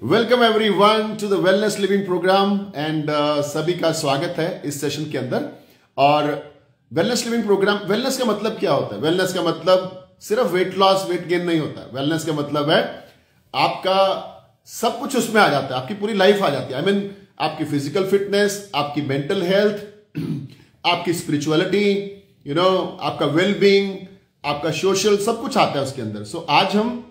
Welcome everyone to the wellness living programme and सभी का स्वागत है इस सेशन के अंदर। और वेलनेस लिविंग प्रोग्राम, वेलनेस का मतलब क्या होता है? वेलनेस का मतलब सिर्फ वेट लॉस वेट गेन नहीं होता है। वेलनेस का मतलब है आपका सब कुछ उसमें आ जाता है, आपकी पूरी लाइफ आ जाती है। आई मीन आपकी फिजिकल फिटनेस, आपकी मेंटल हेल्थ, आपकी स्पिरिचुअलिटी, आपका वेलबींग, आपका सोशल, सब कुछ आता है उसके अंदर। सो आज हम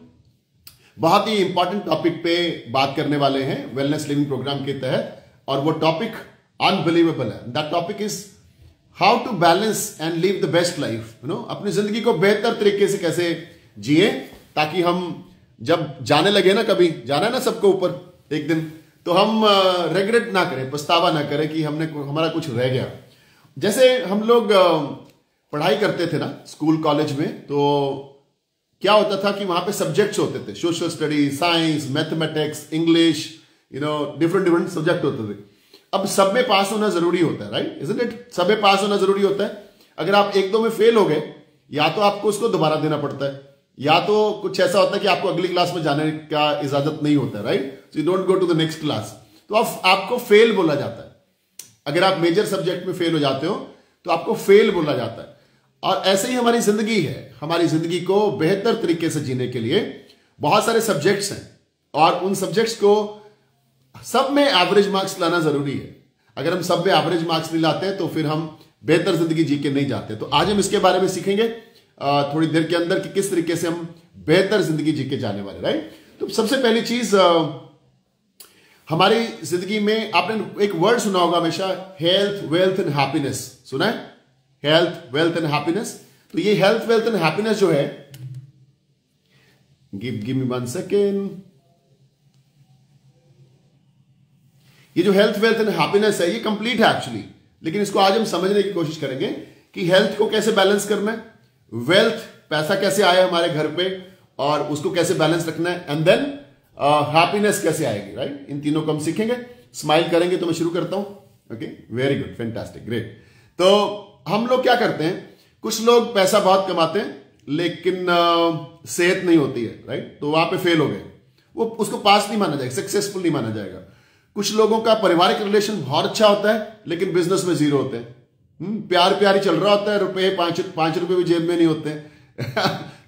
बहुत ही इंपॉर्टेंट टॉपिक पे बात करने वाले हैं वेलनेस लिविंग प्रोग्राम के तहत, और वो टॉपिक अनबिलीवेबल है। That topic is how to balance and live the best life. अपनी जिंदगी को बेहतर तरीके से कैसे जिए, ताकि हम जब जाने लगे ना, कभी जाना है ना सबको ऊपर एक दिन, तो हम रेग्रेट ना करें, पछतावा ना करें कि हमारा कुछ रह गया। जैसे हम लोग पढ़ाई करते थे ना स्कूल कॉलेज में, तो क्या होता था कि वहां पे सब्जेक्ट्स होते थे, social study, science, mathematics, English, different subject होते थे। अब सब में पास होना जरूरी होता है, राइट? Isn't it? सब में पास होना जरूरी होता है। अगर आप एक दो में फेल हो गए, या तो आपको उसको दोबारा देना पड़ता है, या तो कुछ ऐसा होता है कि आपको अगली क्लास में जाने का इजाजत नहीं होता है, right? So you don't go to the next class, तो आपको फेल बोला जाता है। अगर आप मेजर सब्जेक्ट में फेल हो जाते हो तो आपको फेल बोला जाता है। और ऐसे ही हमारी जिंदगी है। हमारी जिंदगी को बेहतर तरीके से जीने के लिए बहुत सारे सब्जेक्ट्स हैं, और उन सब्जेक्ट्स को सब में एवरेज मार्क्स लाना जरूरी है। अगर हम सब में एवरेज मार्क्स नहीं लाते तो फिर हम बेहतर जिंदगी जी के नहीं जाते। तो आज हम इसके बारे में सीखेंगे थोड़ी देर के अंदर कि किस तरीके से हम बेहतर जिंदगी जी के जाने वाले, राइट? तो सबसे पहली चीज, हमारी जिंदगी में आपने एक वर्ड सुना होगा हमेशा, हेल्थ, वेल्थ एंड हैप्पीनेस। सुना है? Health, wealth and happiness. तो ये हेल्थ, वेल्थ एंड हैप्पीनेस जो है, गिव मी 1 सेकेंड। ये जो हेल्थ, वेल्थ एंड हैप्पीनेस है, ये कंप्लीट है एक्चुअली, लेकिन इसको आज हम समझने की कोशिश करेंगे कि हेल्थ को कैसे बैलेंस करना है, वेल्थ, पैसा कैसे आया हमारे घर पे और उसको कैसे बैलेंस रखना है, एंड देन हैप्पीनेस कैसे आएगी, राइट? इन तीनों को हम सीखेंगे। स्माइल करेंगे तो मैं शुरू करता हूं। Okay, very good, fantastic, great. तो हम लोग क्या करते हैं, कुछ लोग पैसा बहुत कमाते हैं लेकिन सेहत नहीं होती है, राइट? तो वहां पे फेल हो गए, वो उसको पास नहीं माना जाएगा, सक्सेसफुल नहीं माना जाएगा। कुछ लोगों का पारिवारिक रिलेशन बहुत अच्छा होता है लेकिन बिजनेस में जीरो होते हैं। प्यार प्यारी चल रहा होता है, रुपए पांच रुपए भी जेब में नहीं होते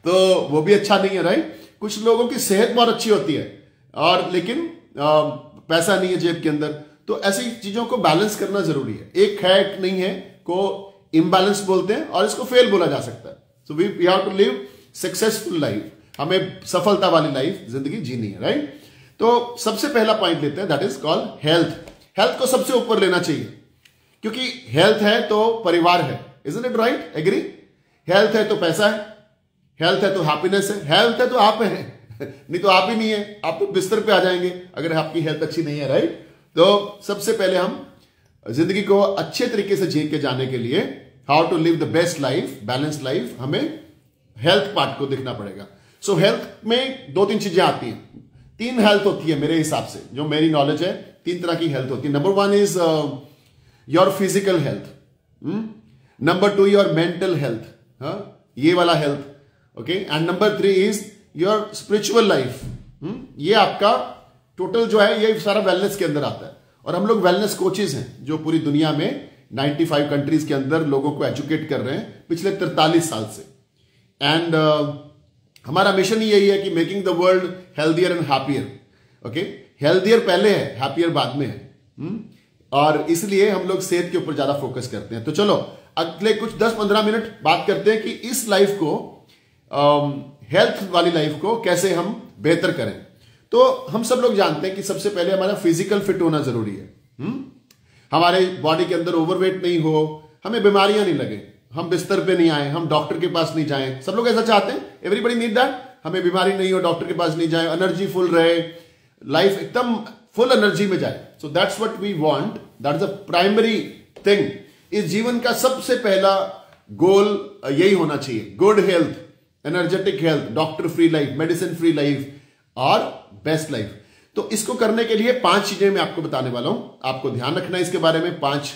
तो वो भी अच्छा नहीं है, राइट? कुछ लोगों की सेहत बहुत अच्छी होती है और लेकिन पैसा नहीं है जेब के अंदर। तो ऐसी चीजों को बैलेंस करना जरूरी है। एक है एक नहीं है को इम्बैलेंस बोलते हैं, और इसको फेल बोला जा सकता है। So we have to live successful life. हमें सफलता वाली लाइफ जिंदगी जीनी है, राइट? तो सबसे पहला पॉइंट लेते हैं, that is called health. Health को सबसे ऊपर लेना चाहिए, क्योंकि हेल्थ है तो परिवार है। Isn't it right? Agree? Health है तो पैसा है, हेल्थ है तो हैप्पीनेस है, हेल्थ है तो आप है नहीं तो आप ही नहीं है, आप तो बिस्तर पे आ जाएंगे अगर आपकी हेल्थ अच्छी नहीं है, राइट? तो सबसे पहले हम जिंदगी को अच्छे तरीके से जी के जाने के लिए, how to live the best life, balance life, हमें हेल्थ पार्ट को देखना पड़ेगा। सो हेल्थ में 2-3 चीजें आती हैं। 3 हेल्थ होती है मेरे हिसाब से, जो मेरी नॉलेज है। 3 तरह की हेल्थ होती है। Number 1 is your physical health, number 2 your mental health, ये वाला health, okay, and number 3 is your spiritual life. ये आपका टोटल जो है, ये सारा वेलनेस के अंदर आता है। और हम लोग वेलनेस कोचेज हैं जो पूरी दुनिया में 95 कंट्रीज के अंदर लोगों को एजुकेट कर रहे हैं पिछले 43 साल से। एंड हमारा मिशन यही है कि making the world healthier and happier. Okay, healthier पहले है, हैप्पियर बाद में है। और इसलिए हम लोग सेहत के ऊपर ज्यादा फोकस करते हैं। तो चलो अगले कुछ 10-15 मिनट बात करते हैं कि इस लाइफ को, हेल्थ वाली लाइफ को कैसे हम बेहतर करें। तो हम सब लोग जानते हैं कि सबसे पहले हमारा फिजिकल फिट होना जरूरी है। हमारे बॉडी के अंदर ओवरवेट नहीं हो, हमें बीमारियां नहीं लगे, हम बिस्तर पे नहीं आए, हम डॉक्टर के पास नहीं जाएं। सब लोग ऐसा चाहते हैं, एवरीबडी नीड दैट, हमें बीमारी नहीं हो, डॉक्टर के पास नहीं जाए, एनर्जी फुल रहे, लाइफ एकदम फुल एनर्जी में जाए। So that's what we want, that is the primary thing. इस जीवन का सबसे पहला गोल यही होना चाहिए, good health, energetic health, doctor free life, medicine free life और बेस्ट लाइफ। तो इसको करने के लिए 5 चीजें मैं आपको बताने वाला हूं, आपको ध्यान रखना है इसके बारे में। 5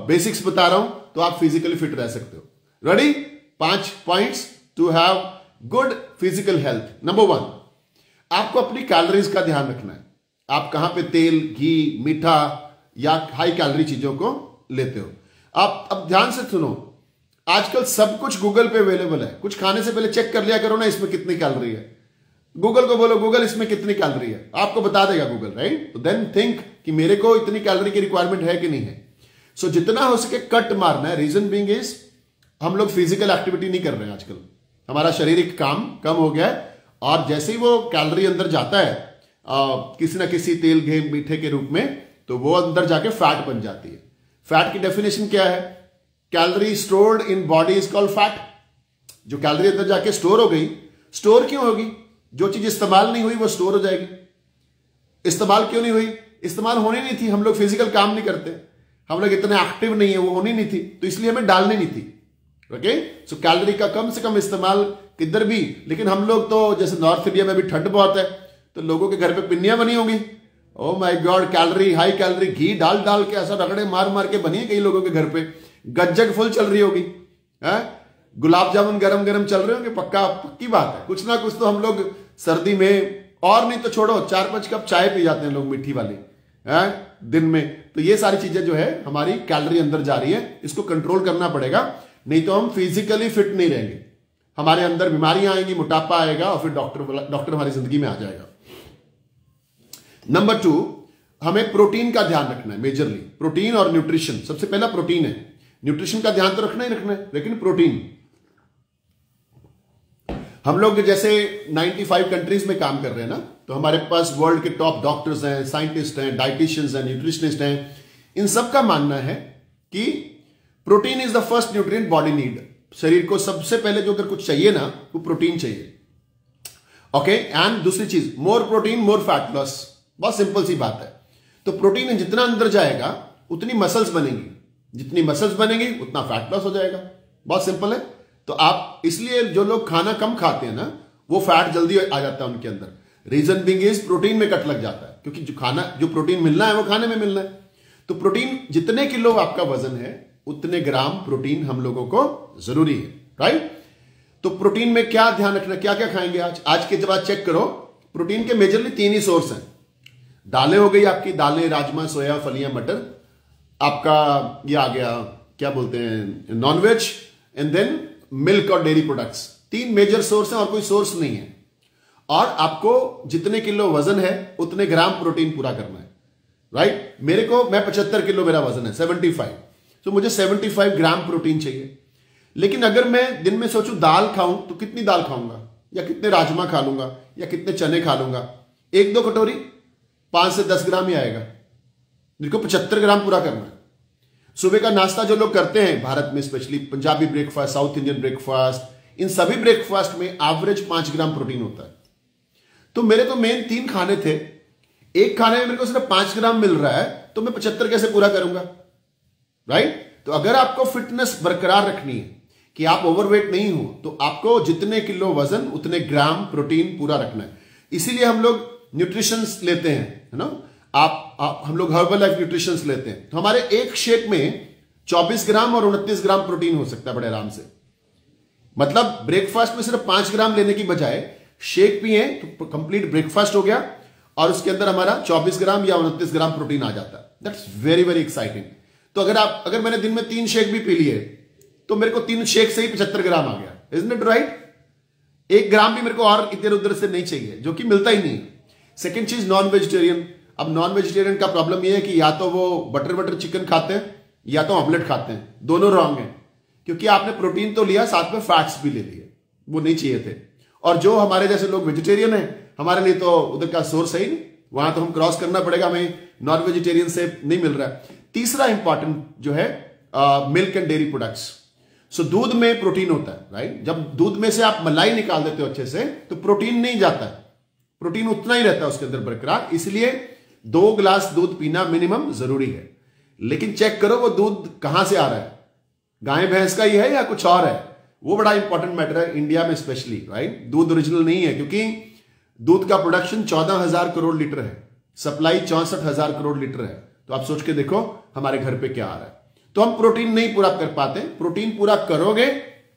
बेसिक्स बता रहा हूं, तो आप फिजिकली फिट रह सकते हो। Ready? 5 points to have good physical health. Number 1, आपको अपनी कैलोरीज का ध्यान रखना है। आप कहां पे तेल, घी, मीठा या हाई कैलोरी चीजों को लेते हो। आप अब ध्यान से सुनो, आजकल सब कुछ गूगल पे अवेलेबल है। कुछ खाने से पहले चेक कर लिया करो ना इसमें कितनी कैलोरी है। गूगल को बोलो गूगल इसमें कितनी कैलोरी है, आपको बता देगा गूगल, राइट। तो देन थिंक कि मेरे को इतनी कैलोरी की रिक्वायरमेंट है कि नहीं है। सो जितना हो सके कट मारना है। रीजन बीइंग इज हम लोग फिजिकल एक्टिविटी नहीं कर रहे हैं आजकल, हमारा शारीरिक काम कम हो गया है, और जैसे ही वो कैलोरी अंदर जाता है किसी ना किसी तेल, घी, मीठे के रूप में, तो वो अंदर जाके फैट बन जाती है। फैट की डेफिनेशन क्या है? Calorie stored in body is called fat. जो कैलोरी अंदर जाके स्टोर हो गई, स्टोर क्यों होगी? जो चीज इस्तेमाल नहीं हुई वो स्टोर हो जाएगी। इस्तेमाल क्यों नहीं हुई? इस्तेमाल होनी नहीं थी, हम लोग फिजिकल काम नहीं करते, हम लोग इतने एक्टिव नहीं है, वो होनी नहीं थी, तो इसलिए हमें डालनी नहीं थी। ओके, सो कैलोरी का कम से कम इस्तेमाल किधर भी। लेकिन हम लोग तो जैसे नॉर्थ इंडिया में भी ठंड बहुत है, तो लोगों के घर पे पिन्नियां बनी होंगी। Oh my God, calorie, high calorie, घी डाल डाल के ऐसा रगड़े मार मार के बनी है कई लोगों के घर पे। गज्जक फुल चल रही होगी, गुलाब जामुन गरम गरम चल रहे होंगे, पक्की बात है। कुछ ना कुछ तो हम लोग सर्दी में, और नहीं तो छोड़ो 4-5 कप चाय पी जाते हैं लोग मीठी वाली दिन में। तो ये सारी चीजें जो है हमारी कैलोरी अंदर जा रही है, इसको कंट्रोल करना पड़ेगा, नहीं तो हम फिजिकली फिट नहीं रहेंगे, हमारे अंदर बीमारियां आएंगी, मोटापा आएगा, और फिर डॉक्टर हमारी जिंदगी में आ जाएगा। नंबर 2, हमें प्रोटीन का ध्यान रखना है मेजरली। प्रोटीन और न्यूट्रिशन, सबसे पहला प्रोटीन है। न्यूट्रिशन का ध्यान तो रखना ही रखना है, लेकिन प्रोटीन, हम लोग जैसे 95 कंट्रीज में काम कर रहे हैं ना, तो हमारे पास वर्ल्ड के टॉप डॉक्टर्स हैं, साइंटिस्ट हैं, डाइटिशियंस हैं, न्यूट्रिशनिस्ट हैं। इन सब का मानना है कि protein is the first nutrient body need. शरीर को सबसे पहले जो अगर कुछ चाहिए ना, वो प्रोटीन चाहिए। ओके, एंड दूसरी चीज, more protein more fat loss. बहुत सिंपल सी बात है। तो प्रोटीन जितना अंदर जाएगा उतनी मसल्स बनेंगी, जितनी मसल्स बनेंगी उतना फैट लॉस हो जाएगा। बहुत सिंपल है। तो आप, इसलिए जो लोग खाना कम खाते हैं ना, वो फैट जल्दी आ जाता है उनके अंदर। रीजन बिंग इज प्रोटीन में कट लग जाता है, क्योंकि जो प्रोटीन मिलना है वो खाने में मिलना है। तो प्रोटीन, जितने किलो आपका वजन है उतने ग्राम प्रोटीन हम लोगों को जरूरी है, राइट। तो प्रोटीन में क्या ध्यान रखना, क्या क्या खाएंगे आज के जब आप चेक करो, प्रोटीन के मेजरली 3 ही सोर्स हैं। दालें हो गई आपकी, दालें, राजमा, सोया, फलियां, मटर। आपका ये आ गया, क्या बोलते हैं, नॉनवेज, एंड देन मिल्क और डेयरी प्रोडक्ट्स। 3 मेजर सोर्स हैं और कोई सोर्स नहीं है। और आपको जितने किलो वजन है उतने ग्राम प्रोटीन पूरा करना है, राइट। मैं 75 किलो मेरा वजन है, 75, तो मुझे 75 ग्राम प्रोटीन चाहिए। लेकिन अगर मैं दिन में सोचूं दाल खाऊं, तो कितनी दाल खाऊंगा, या कितने राजमा खा लूंगा, या कितने चने खा लूंगा? 1-2 कटोरी, 5 से 10 ग्राम ही आएगा। मेरे को 75 ग्राम पूरा करना है। सुबह का नाश्ता जो लोग करते हैं भारत में, specially Punjabi breakfast, south Indian breakfast, इन सभी ब्रेकफास्ट में एवरेज 5 ग्राम प्रोटीन होता है। तो मेरे तो मेन 3 खाने थे, एक खाने में मेरे को सिर्फ 5 ग्राम मिल रहा है, तो मैं 75 कैसे पूरा करूंगा, राइट। तो अगर आपको फिटनेस बरकरार रखनी है कि आप ओवरवेट नहीं हो, तो आपको जितने किलो वजन उतने ग्राम प्रोटीन पूरा रखना है। इसीलिए हम लोग न्यूट्रिशंस लेते हैं, है ना। हम लोग हर्बल लाइफ न्यूट्रिशंस लेते हैं, तो हमारे एक शेक में 24 ग्राम और 29 ग्राम प्रोटीन हो सकता है बड़े आराम से। मतलब ब्रेकफास्ट में सिर्फ 5 ग्राम लेने की बजाय शेक पिए तो कंप्लीट ब्रेकफास्ट हो गया, और उसके अंदर हमारा 24 ग्राम या 29 ग्राम प्रोटीन आ जाता है। That's very very exciting. तो अगर मैंने दिन में 3 शेक भी पी लिए, तो मेरे को 3 शेक से ही 75 ग्राम आ गया। Isn't it right? 1 ग्राम भी मेरे को और इधर उधर से नहीं चाहिए, जो कि मिलता ही नहीं। सेकेंड चीज, नॉन वेजिटेरियन। अब नॉन वेजिटेरियन का प्रॉब्लम यह है कि या तो वो बटर चिकन खाते हैं, या तो ऑमलेट खाते हैं। दोनों रॉन्ग है, क्योंकि आपने प्रोटीन तो लिया, साथ में फैट्स भी ले लिए, वो नहीं चाहिए थे। और जो हमारे जैसे लोग वेजिटेरियन हैं, हमारे लिए तो उधर का सोर्स है ही नहीं, वहां तो हम क्रॉस करना पड़ेगा, हमें नॉन वेजिटेरियन से नहीं मिल रहा है। तीसरा इंपॉर्टेंट जो है मिल्क एंड डेयरी प्रोडक्ट्स। सो दूध में प्रोटीन होता है, राइट। जब दूध में से आप मलाई निकाल देते हो अच्छे से, तो प्रोटीन नहीं जाता है, प्रोटीन उतना ही रहता है उसके अंदर बरकरार। इसलिए 2 गिलास दूध पीना मिनिमम जरूरी है। लेकिन चेक करो वो दूध कहां से आ रहा है, गाय भैंस का ही है या कुछ और है, वो बड़ा इंपॉर्टेंट मैटर है इंडिया में स्पेशली, राइट। दूध ओरिजिनल नहीं है, क्योंकि दूध का प्रोडक्शन 14,000 करोड़ लीटर है, सप्लाई 64,000 करोड़ लीटर है। तो आप सोच के देखो हमारे घर पे क्या आ रहा है। तो हम प्रोटीन नहीं पूरा कर पाते। प्रोटीन पूरा करोगे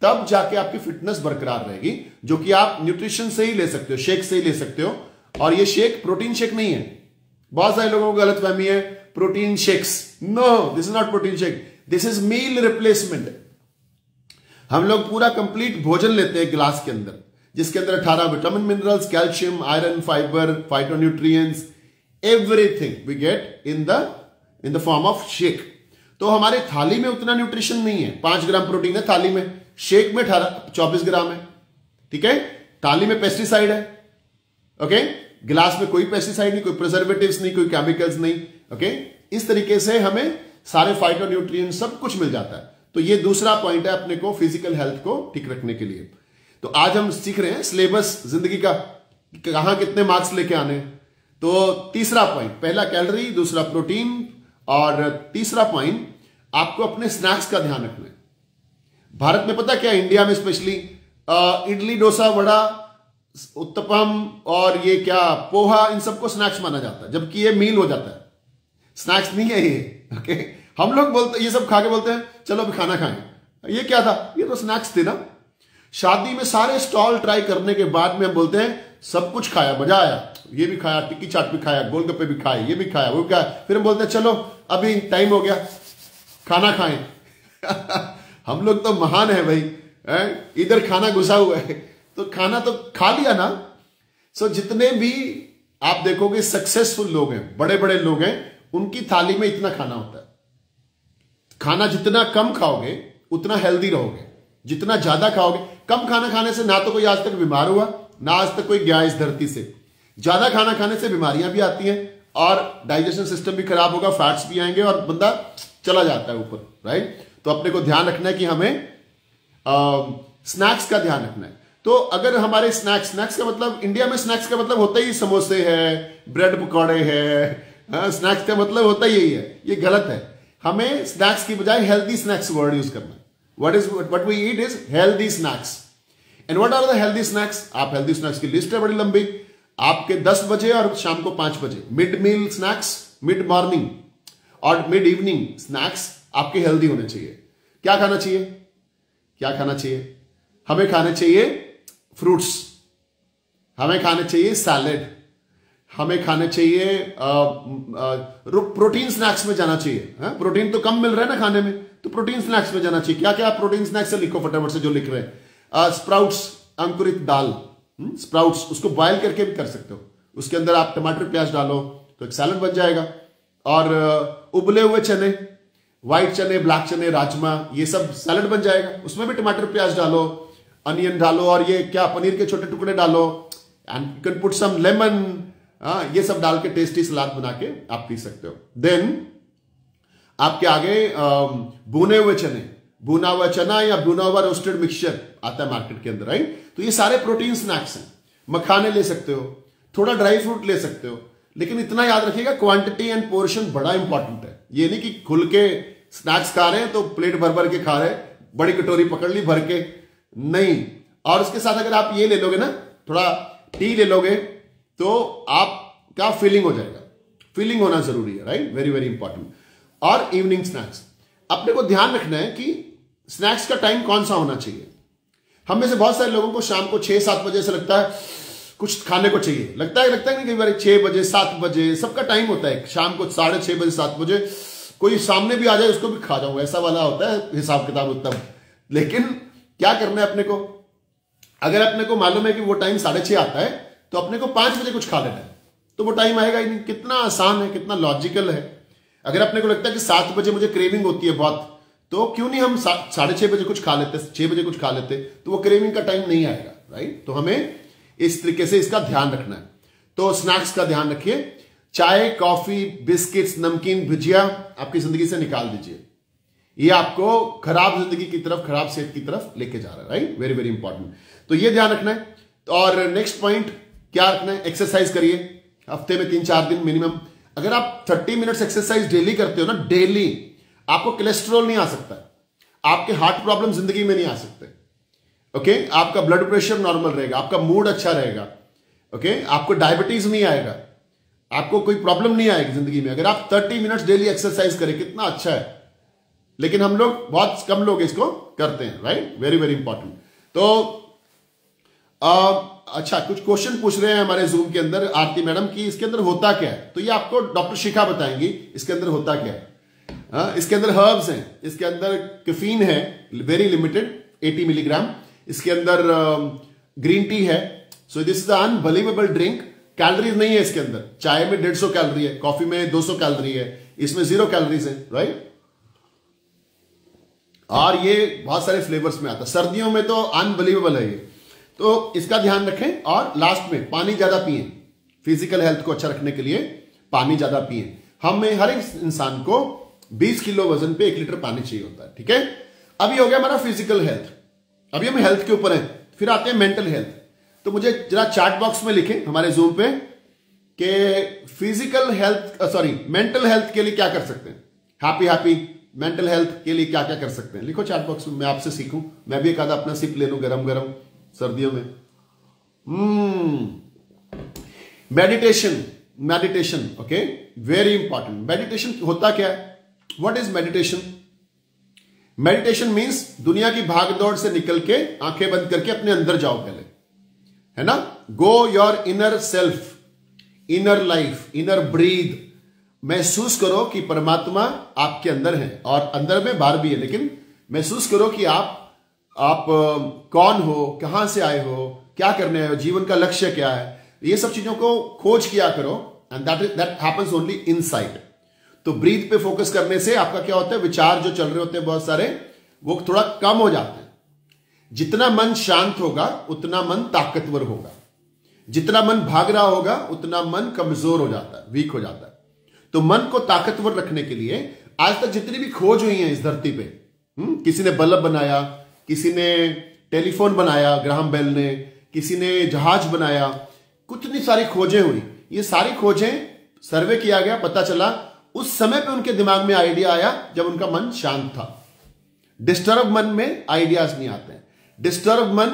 तब जाके आपकी फिटनेस बरकरार रहेगी, जो कि आप न्यूट्रिशन से ही ले सकते हो, शेक से ही ले सकते हो, और ये शेक प्रोटीन शेक नहीं है। बहुत सारे लोगों को गलतफहमी है protein shakes. No, this is not protein shake, this is meal replacement. हम लोग पूरा कंप्लीट भोजन लेते हैं गिलास के अंदर, जिसके अंदर 18 vitamin, minerals, calcium, iron, fibre, phytonutrients, everything we get in the form of shake. तो हमारे थाली में उतना न्यूट्रिशन नहीं है। 5 ग्राम प्रोटीन है थाली में, शेक में 24 ग्राम है। ठीक है, थाली में पेस्टिसाइड है, ओके, गिलास में कोई पेस्टिसाइड नहीं, कोई प्रिजर्वेटिव्स नहीं, कोई केमिकल्स नहीं। ओके, इस तरीके से हमें सारे फाइटोन्यूट्रिएंट्स सब कुछ मिल जाता है। तो ये दूसरा पॉइंट है अपने को फिजिकल हेल्थ को ठीक रखने के लिए। तो आज हम सीख रहे हैं सिलेबस जिंदगी का, कहां कितने मार्क्स लेके आने। तो तीसरा पॉइंट, पहला कैलोरी, दूसरा प्रोटीन, और तीसरा पॉइंट आपको अपने स्नैक्स का ध्यान रखना है। भारत में पता क्या, इंडिया में स्पेशली इडली, डोसा, वड़ा, उत्तपम और ये क्या पोहा, इन सबको स्नैक्स माना जाता है, जबकि ये मील हो जाता है, स्नैक्स नहीं है ये। ओके, हम लोग बोलते, ये सब खा के बोलते हैं चलो अभी खाना खाएं। ये क्या था, ये तो स्नैक्स थे ना। शादी में सारे स्टॉल ट्राई करने के बाद में हम बोलते हैं सब कुछ खाया, मजा आया, ये भी खाया, टिक्की चाट भी खाया, गोलगप्पे भी खाए, ये भी खाया, वो भी खाया, फिर हम बोलते हैं चलो अभी टाइम हो गया खाना खाएं। हम लोग तो महान है भाई, इधर खाना घुसा हुआ है तो खाना तो खा लिया ना। सो जितने भी आप देखोगे सक्सेसफुल लोग हैं, बड़े बड़े लोग हैं, उनकी थाली में इतना खाना होता है। खाना जितना कम खाओगे उतना हेल्दी रहोगे, जितना ज्यादा खाओगे। कम खाना खाने से ना तो कोई आज तक बीमार हुआ, ना आज तक कोई गया इस धरती से। ज्यादा खाना खाने से बीमारियां भी आती हैं और डाइजेशन सिस्टम भी खराब होगा, फैट्स भी आएंगे और बंदा चला जाता है ऊपर, राइट। तो अपने को ध्यान रखना है कि हमें स्नैक्स का ध्यान रखना है। तो अगर हमारे स्नैक्स का मतलब, इंडिया में स्नैक्स का मतलब होता ही समोसे है, ब्रेड पकौड़े है, स्नैक्स का मतलब होता ही यही है। ये गलत है, हमें स्नैक्स की बजाय हेल्दी स्नैक्स वर्ड यूज करना है। what we eat is healthy snacks. And what are the healthy snacks? आप हेल्दी स्नैक्स की लिस्ट है बड़ी लंबी, आपके 10 बजे और शाम को 5 बजे मिड मील स्नैक्स, मिड मॉर्निंग और मिड इवनिंग स्नैक्स आपके हेल्दी होने चाहिए। क्या खाना चाहिए, क्या खाना चाहिए? हमें खाने चाहिए फ्रूट्स, हमें खाने चाहिए सैलेड, हमें खाने चाहिए प्रोटीन स्नैक्स में जाना चाहिए। प्रोटीन तो कम मिल रहा है ना खाने में, तो प्रोटीन स्नैक्स में जाना चाहिए। क्या क्या प्रोटीन स्नैक्स है लिखो फटाफट से जो लिख रहे हैं। स्प्राउट्स, अंकुरित दाल, स्प्राउट्स, उसको बॉयल करके भी कर सकते हो, उसके अंदर आप टमाटर प्याज डालो तो एक सैलड बन जाएगा। और उबले हुए चने, व्हाइट चने, ब्लैक चने, राजमा, ये सब सैलड बन जाएगा, उसमें भी टमाटर प्याज डालो, अनियन डालो और ये क्या पनीर के छोटे टुकड़े डालो, and you can put some lemon, ये सब डाल के टेस्टी सलाद बना के आप पी सकते हो। देन आपके आगे भुने हुए चने, भुना हुआ चना या भुना हुआ रोस्टेड मिक्सचर आता है मार्केट के अंदर, राइट। तो ये सारे प्रोटीन स्नैक्स हैं। मखाने ले सकते हो, थोड़ा ड्राई फ्रूट ले सकते हो, लेकिन इतना याद रखिएगा क्वांटिटी एंड पोर्शन बड़ा इंपॉर्टेंट है। ये नहीं कि खुल के स्नैक्स खा रहे हैं तो प्लेट भर भर के खा रहे हैं, बड़ी कटोरी पकड़ ली भर के, नहीं। और उसके साथ अगर आप ये ले लोगे ना, थोड़ा टी ले लोगे, तो आपका फीलिंग हो जाएगा। फीलिंग होना जरूरी है, राइट, वेरी वेरी इंपॉर्टेंट। और इवनिंग स्नैक्स, अपने को ध्यान रखना है कि स्नैक्स का टाइम कौन सा होना चाहिए। हम में से बहुत सारे लोगों को शाम को 6-7 बजे से लगता है कुछ खाने को चाहिए, लगता है नहीं, कई बार 6 बजे 7 बजे सबका टाइम होता है। शाम को 6:30 बजे 7 बजे कोई सामने भी आ जाए उसको भी खा जाऊं, ऐसा वाला होता है हिसाब किताब तब। लेकिन क्या करना है अपने को, अगर अपने को मालूम है कि वो टाइम 6:30 आता है तो अपने को 5 बजे कुछ खा लेना है, तो वो टाइम आएगा ही नहीं। कितना आसान है, कितना लॉजिकल है। अगर अपने को लगता है कि 7 बजे मुझे क्रेविंग होती है बहुत, तो क्यों नहीं हम 6:30 बजे कुछ खा लेते, 6 बजे कुछ खा लेते, तो वो क्रेविंग का टाइम नहीं आएगा, राइट। तो हमें इस तरीके से इसका ध्यान रखना है। तो स्नैक्स का ध्यान रखिए, चाय, कॉफी, बिस्किट्स, नमकीन, भुजिया आपकी जिंदगी से निकाल दीजिए। ये आपको खराब जिंदगी की तरफ, खराब सेहत की तरफ लेके जा रहा है, राइट, वेरी वेरी इंपॉर्टेंट। तो ये ध्यान रखना है। और नेक्स्ट पॉइंट क्या रखना है, एक्सरसाइज करिए हफ्ते में 3-4 दिन मिनिमम। अगर आप 30 मिनट्स एक्सरसाइज डेली करते हो ना, डेली, आपको कोलेस्ट्रॉल नहीं आ सकता, आपके हार्ट प्रॉब्लम जिंदगी में नहीं आ सकते, ओके। आपका ब्लड प्रेशर नॉर्मल रहेगा, आपका मूड अच्छा रहेगा, ओके। आपको डायबिटीज नहीं आएगा, आपको कोई प्रॉब्लम नहीं आएगी जिंदगी में अगर आप 30 मिनट्स डेली एक्सरसाइज करें। कितना अच्छा है, लेकिन हम लोग, बहुत कम लोग इसको करते हैं, राइट, वेरी वेरी इंपॉर्टेंट। तो अच्छा, कुछ क्वेश्चन पूछ रहे हैं हमारे जूम के अंदर आरती मैडम की, इसके अंदर होता क्या है? तो ये आपको डॉक्टर शिखा बताएंगी इसके अंदर होता क्या है। इसके अंदर हर्ब्स हैं, इसके अंदर कैफीन है वेरी लिमिटेड 80 मिलीग्राम, इसके अंदर ग्रीन टी है। So this is a unbelievable drink. Calories नहीं है इसके अंदर, चाय में 150 कैलोरी है, कॉफी में 200 कैलोरी है, इसमें 0 कैलोरीज है, राइट। और ये बहुत सारे फ्लेवर्स में आता है, सर्दियों में तो अनबिलीवेबल है ये। तो इसका ध्यान रखें। और लास्ट में पानी ज्यादा पिए, फिजिकल हेल्थ को अच्छा रखने के लिए पानी ज्यादा पिए। हमें हर एक इंसान को 20 किलो वजन पे 1 लीटर पानी चाहिए होता है, ठीक है। अभी हो गया हमारा फिजिकल हेल्थ, अभी हम हेल्थ के ऊपर हैं। फिर आते हैं मेंटल हेल्थ। तो मुझे जरा चैट बॉक्स में लिखें हमारे जूम पे कि फिजिकल हेल्थ मेंटल हेल्थ के लिए क्या कर सकते हैं। हैप्पी मेंटल हेल्थ के लिए क्या क्या कर सकते हैं, लिखो चैट बॉक्स में, मैं आपसे सीखूं, मैं भी एक आधा अपना सिप ले लूं गरम गरम सर्दियों में। Meditation, okay, very important. Meditation होता क्या है? What is meditation? Meditation means दुनिया की भागदौड़ से निकल के आंखें बंद करके अपने अंदर जाओ पहले, है ना। Go your inner self, inner life, inner breath. महसूस करो कि परमात्मा आपके अंदर है, और अंदर में बाहर भी है, लेकिन महसूस करो कि आप कौन हो, कहां से आए हो, क्या करने आए हो, जीवन का लक्ष्य क्या है। ये सब चीजों को खोज किया करो, and that happens only inside. तो ब्रीथ पे फोकस करने से आपका क्या होता है, विचार जो चल रहे होते हैं बहुत सारे, वो थोड़ा कम हो जाते हैं। जितना मन शांत होगा उतना मन ताकतवर होगा, जितना मन भाग रहा होगा उतना मन कमजोर हो जाता है, वीक हो जाता है। तो मन को ताकतवर रखने के लिए आज तक जितनी भी खोज हुई है इस धरती पे, किसी ने बल्ब बनाया, किसी ने टेलीफोन बनाया ग्राहम बेल ने, किसी ने जहाज बनाया, कितनी सारी खोजें हुई। ये सारी खोजें सर्वे किया गया, पता चला उस समय पे उनके दिमाग में आइडिया आया जब उनका मन शांत था। डिस्टर्ब मन में आइडियाज नहीं आते हैं। डिस्टर्ब मन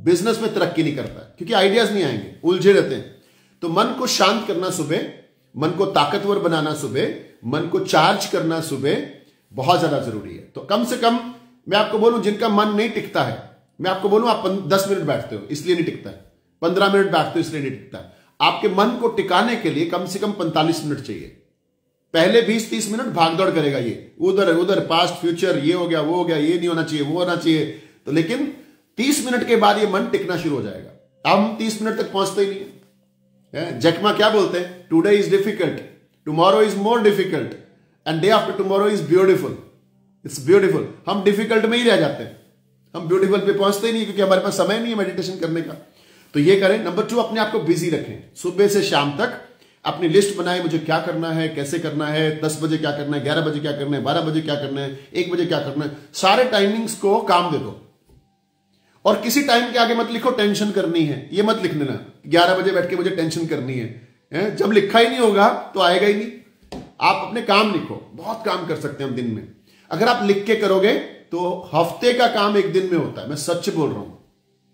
बिजनेस में तरक्की नहीं करता है, क्योंकि आइडियाज नहीं आएंगे, उलझे रहते हैं। तो मन को शांत करना सुबह, मन को ताकतवर बनाना सुबह, मन को चार्ज करना सुबह बहुत ज्यादा जरूरी है। तो कम से कम मैं आपको बोलूं, जिनका मन नहीं टिकता है, मैं आपको बोलूं आप 10 मिनट बैठते हो इसलिए नहीं टिकता है, 15 मिनट बैठते हो इसलिए नहीं टिकता है। आपके मन को टिकाने के लिए कम से कम 45 मिनट चाहिए। पहले 20-30 मिनट भागदौड़ करेगा, ये उधर उधर, पास्ट फ्यूचर, ये हो गया वो हो गया, ये नहीं होना चाहिए वो होना चाहिए। तो लेकिन 30 मिनट के बाद ये मन टिकना शुरू हो जाएगा। हम 30 मिनट तक पहुंचते ही नहीं है। जैकमा क्या बोलते हैं, today is difficult, tomorrow is more difficult, and day after tomorrow is beautiful. It's beautiful. हम डिफिकल्ट में ही रह जाते हैं, हम ब्यूटीफुल पे पहुंचते ही नहीं, क्योंकि हमारे पास समय नहीं है मेडिटेशन करने का। तो ये करें। नंबर 2, अपने आप को बिजी रखें। सुबह से शाम तक अपनी लिस्ट बनाए, मुझे क्या करना है, कैसे करना है, 10 बजे क्या करना है, 11 बजे क्या करना है, 12 बजे क्या करना है, 1 बजे क्या करना है। सारे टाइमिंग्स को काम दे दो, और किसी टाइम के आगे मत लिखो टेंशन करनी है, ये मत लिख देना 11 बजे बैठ के मुझे टेंशन करनी है। जब लिखा ही नहीं होगा तो आएगा ही नहीं। आप अपने काम लिखो, बहुत काम कर सकते हैं हम दिन में। अगर आप लिख के करोगे तो हफ्ते का काम 1 दिन में होता है, मैं सच बोल रहा हूं,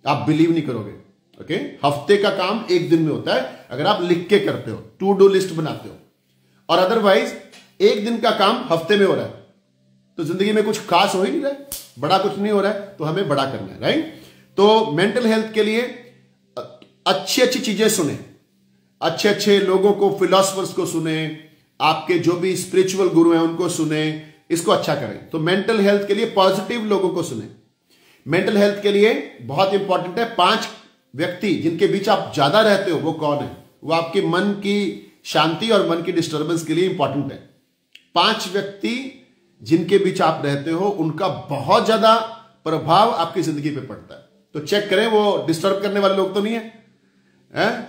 आप बिलीव नहीं करोगे। ओके, हफ्ते का काम 1 दिन में होता है अगर आप लिख के करते हो, टू डू लिस्ट बनाते हो। और अदरवाइज 1 दिन का काम हफ्ते में हो रहा है, तो जिंदगी में कुछ खास हो ही नहीं रहा है, बड़ा कुछ नहीं हो रहा है, तो हमें बड़ा करना है, राइट। तो मेंटल हेल्थ के लिए अच्छी अच्छी चीजें सुने, अच्छे अच्छे लोगों को, फिलोसफर्स को सुने, आपके जो भी स्पिरिचुअल गुरु हैं उनको सुने, इसको अच्छा करें। तो मेंटल हेल्थ के लिए पॉजिटिव लोगों को सुने। मेंटल हेल्थ के लिए बहुत इंपॉर्टेंट है 5 व्यक्ति जिनके बीच आप ज्यादा रहते हो, वो कौन है? वो आपके मन की शांति और मन की डिस्टर्बेंस के लिए इंपॉर्टेंट है। 5 व्यक्ति जिनके बीच आप रहते हो, उनका बहुत ज्यादा प्रभाव आपकी जिंदगी पे पड़ता है। तो चेक करें वो डिस्टर्ब करने वाले लोग तो नहीं है,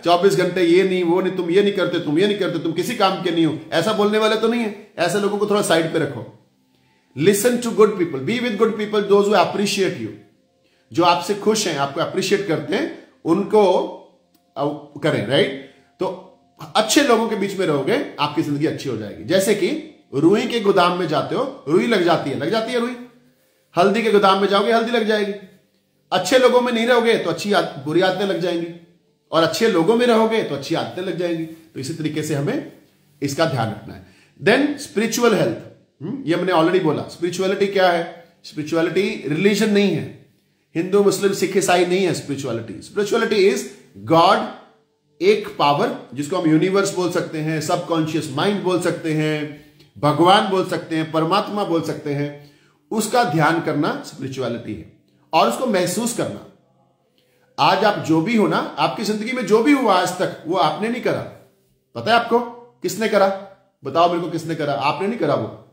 24 घंटे ये नहीं वो नहीं, तुम ये नहीं करते, तुम ये नहीं करते, तुम किसी काम के नहीं हो, ऐसा बोलने वाले तो नहीं है। ऐसे लोगों को थोड़ा साइड पे रखो। Listen to good people, be with good people, those who appreciate you, जो आपसे खुश हैं, आपको अप्रिशिएट करते हैं, उनको करें, राइट। तो अच्छे लोगों के बीच में रहोगे, आपकी जिंदगी अच्छी हो जाएगी। जैसे कि रुई के गोदाम में जाते हो, रुई लग जाती है रुई। हल्दी के गोदाम में जाओगे, हल्दी लग जाएगी। अच्छे लोगों में नहीं रहोगे तो बुरी आदतें लग जाएंगी, और अच्छे लोगों में रहोगे तो अच्छी आदतें लग जाएंगी। तो इसी तरीके से हमें इसका ध्यान रखना है। देन स्पिरिचुअल हेल्थ, ये मैंने ऑलरेडी बोला। स्पिरिचुअलिटी क्या है? स्पिरिचुअलिटी रिलीजन नहीं है, हिंदू मुस्लिम सिख ईसाई नहीं है। स्पिरिचुअलिटी इज गॉड एक पावर, जिसको हम यूनिवर्स बोल सकते हैं, सबकॉन्शियस माइंड बोल सकते हैं, भगवान बोल सकते हैं, परमात्मा बोल सकते हैं, उसका ध्यान करना स्पिरिचुअलिटी है। और उसको महसूस करना। आज आप जो भी हो ना, आपकी जिंदगी में जो भी हुआ आज तक, वो आपने नहीं करा। पता है आपको किसने करा? बताओ मेरे को, किसने करा? आपने नहीं करा। वो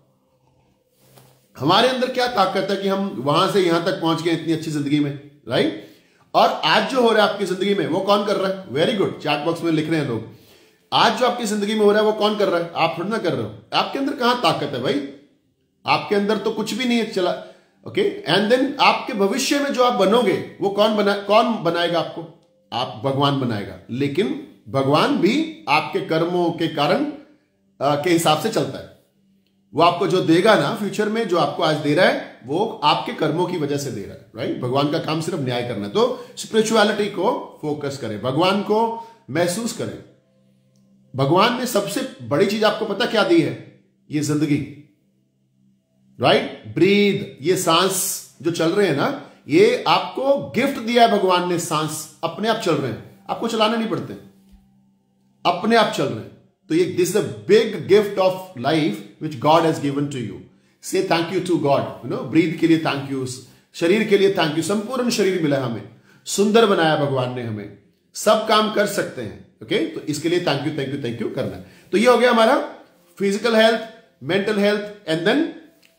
हमारे अंदर क्या ताकत है कि हम वहां से यहां तक पहुंच गए इतनी अच्छी जिंदगी में, राइट? और आज जो हो रहा है आपकी जिंदगी में, वो कौन कर रहा है? वेरी गुड, चैट बॉक्स में लिख रहे हैं लोग। आज जो आपकी जिंदगी में हो रहा है वो कौन कर रहा है? आप थोड़ा ना कर रहे हो। आपके अंदर कहां ताकत है भाई? आपके अंदर तो कुछ भी नहीं है चला। ओके, एंड देन आपके भविष्य में जो आप बनोगे वो कौन बनाएगा आपको? आप भगवान बनाएगा। लेकिन भगवान भी आपके कर्मों के कारण के हिसाब से चलता है। वो आपको जो देगा ना फ्यूचर में, जो आपको आज दे रहा है, वो आपके कर्मों की वजह से दे रहा है, राइट? भगवान का काम सिर्फ न्याय करना है। तो स्पिरिचुअलिटी को फोकस करें, भगवान को महसूस करें। भगवान ने सबसे बड़ी चीज आपको पता क्या दी है? ये जिंदगी, राइट? ब्रीद, ये सांस जो चल रहे हैं ना, ये आपको गिफ्ट दिया है भगवान ने। सांस अपने आप चल रहे हैं, आपको चलाने नहीं पड़ते, अपने आप चल रहे हैं। तो ये this is a big gift of life which God has given to you. Say thank you to God, you know. Breathe के लिए थैंक यू, शरीर के लिए थैंक यू। संपूर्ण शरीर मिला हमें, सुंदर बनाया भगवान ने हमें, सब काम कर सकते हैं। ओके, तो इसके लिए thank you, thank you, thank you करना है। तो ये हो गया हमारा physical health, mental health and then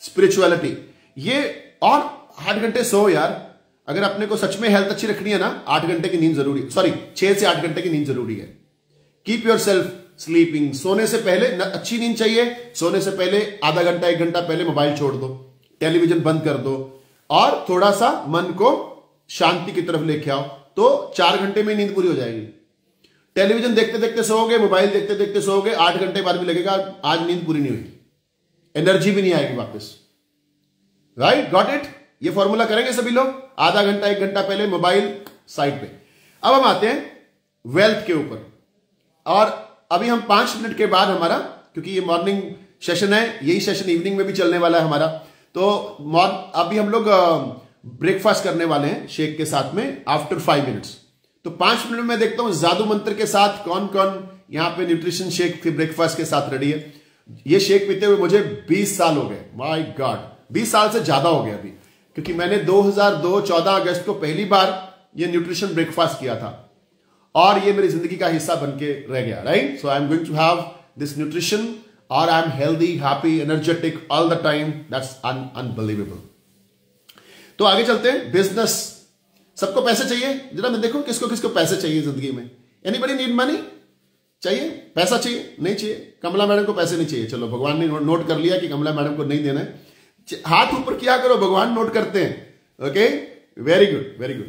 spirituality. ये और 8 घंटे सो यार। अगर अपने को सच में हेल्थ अच्छी रखनी है ना, 8 घंटे की नींद जरूरी, सॉरी 6 से 8 घंटे की नींद जरूरी है। Keep your self sleeping. सोने से पहले अच्छी नींद चाहिए। सोने से पहले आधा घंटा 1 घंटा पहले मोबाइल छोड़ दो, टेलीविजन बंद कर दो और थोड़ा सा मन को शांति की तरफ लेके आओ, तो 4 घंटे में नींद पूरी हो जाएगी। टेलीविजन देखते देखते सोओगे, मोबाइल देखते देखते सोओगे, 8 घंटे बाद भी लगेगा आज नींद पूरी नहीं हुई, एनर्जी भी नहीं आएगी वापस, राइट? Got it? ये फॉर्मूला करेंगे सभी लोग। आधा घंटा 1 घंटा पहले मोबाइल साइड पे। अब हम आते हैं वेल्थ के ऊपर। और अभी हम 5 मिनट के बाद हमारा, क्योंकि ये मॉर्निंग सेशन है, यही सेशन इवनिंग में भी चलने वाला है हमारा, तो अभी हम लोग ब्रेकफास्ट करने वाले हैं शेक के साथ में आफ्टर 5 मिनट्स। तो 5 मिनट में देखता हूं जादू मंत्र के साथ कौन कौन यहां पे न्यूट्रिशन शेक फिर ब्रेकफास्ट के साथ रेडी है। ये शेक पीते हुए मुझे 20 साल हो गए। माय गॉड, 20 साल से ज्यादा हो गया अभी, क्योंकि मैंने 2002 14 अगस्त को पहली बार ये न्यूट्रिशन ब्रेकफास्ट किया था और ये मेरी जिंदगी का हिस्सा बन के रह गया, right? So I am going to have this nutrition और I am healthy, happy, energetic all the time. That's unbelievable. तो आगे चलते हैं। बिजनेस। सबको पैसे चाहिए? जरा मैं देखो किसको किसको पैसे चाहिए जिंदगी में। Anybody need money? चाहिए पैसा? चाहिए? नहीं चाहिए? कमला मैडम को पैसे नहीं चाहिए। चलो, भगवान ने नोट कर लिया कि कमला मैडम को नहीं देना है। हाथ ऊपर किया करो, भगवान नोट करते हैं। Okay, very good, very good,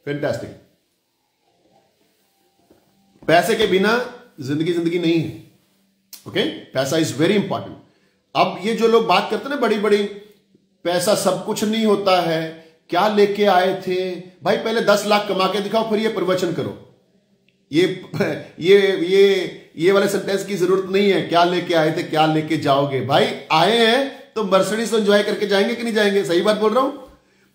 fantastic. पैसे के बिना जिंदगी नहीं है। ओके, पैसा इज वेरी इंपॉर्टेंट। अब ये जो लोग बात करते हैं ना बड़ी बड़ी, पैसा सब कुछ नहीं होता है, क्या लेके आए थे भाई? पहले 10 लाख कमा के दिखाओ, फिर ये प्रवचन करो। ये वाले सेंटेंस की जरूरत नहीं है। क्या लेके आए थे, क्या लेके जाओगे? भाई आए हैं तो मर्सिडीज एंजॉय करके जाएंगे कि नहीं जाएंगे? सही बात बोल रहा हूं।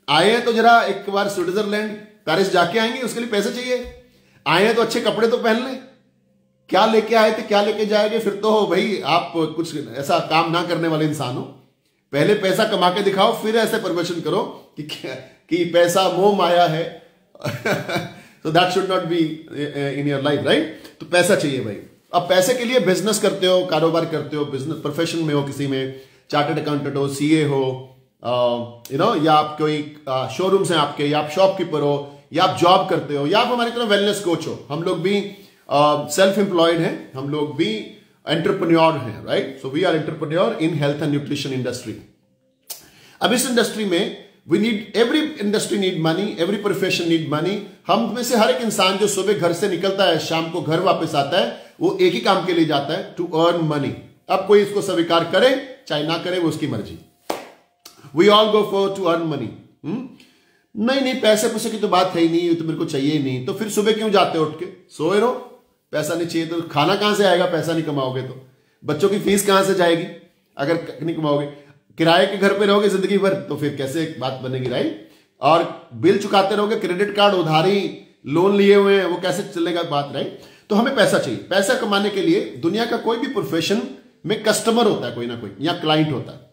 आए हैं तो जरा एक बार स्विट्जरलैंड, पेरिस जाके आएंगे, उसके लिए पैसे चाहिए। आए हैं तो अच्छे कपड़े तो पहन लें। क्या लेके आए थे, क्या लेके जाएंगे? फिर तो भाई आप कुछ ऐसा काम ना करने वाले इंसान हो। पहले पैसा कमा के दिखाओ, फिर ऐसे प्रवचन करो कि पैसा मोह माया है। So that should not be in your life, right? तो पैसा चाहिए भाई। अब पैसे के लिए बिजनेस करते हो, कारोबार करते हो, बिजनेस प्रोफेशन में हो, किसी में चार्टर्ड अकाउंटेंट हो, सीए हो, या आप कोई शोरूम्स हैं आपके, या आप शॉपकीपर हो, या आप जॉब करते हो, या आप हमारी तरह वेलनेस कोच हो। हम लोग भी सेल्फ एम्प्लॉयड हैं, हम लोग भी एंटरप्रेन्योर हैं, right? So we are entrepreneur in health and nutrition industry. अब इस इंडस्ट्री में We need, every industry need money, every profession need money. हम में से हर एक इंसान जो सुबह घर से निकलता है, शाम को घर वापस आता है, वो एक ही काम के लिए जाता है, टू अर्न मनी। अब कोई इसको स्वीकार करे चाहे ना करे, वो उसकी मर्जी। We all go for to earn money. नहीं, पैसे पैसे की तो बात है ही नहीं, तो मेरे को चाहिए ही नहीं। तो फिर सुबह क्यों जाते हो? उठ के सोए रहो। पैसा नहीं चाहिए तो खाना कहां से आएगा? पैसा नहीं कमाओगे तो बच्चों की फीस कहां से जाएगी अगर नहीं कमाओगे? किराए के घर पे रहोगे जिंदगी भर तो फिर कैसे बात बनेगी, राइट? और बिल चुकाते रहोगे, क्रेडिट कार्ड, उधारी, लोन लिए हुए हैं, वो कैसे चलेगा बात, राइट? तो हमें पैसा चाहिए। पैसा कमाने के लिए दुनिया का कोई भी प्रोफेशन में कस्टमर होता है, कोई ना कोई, या क्लाइंट होता है।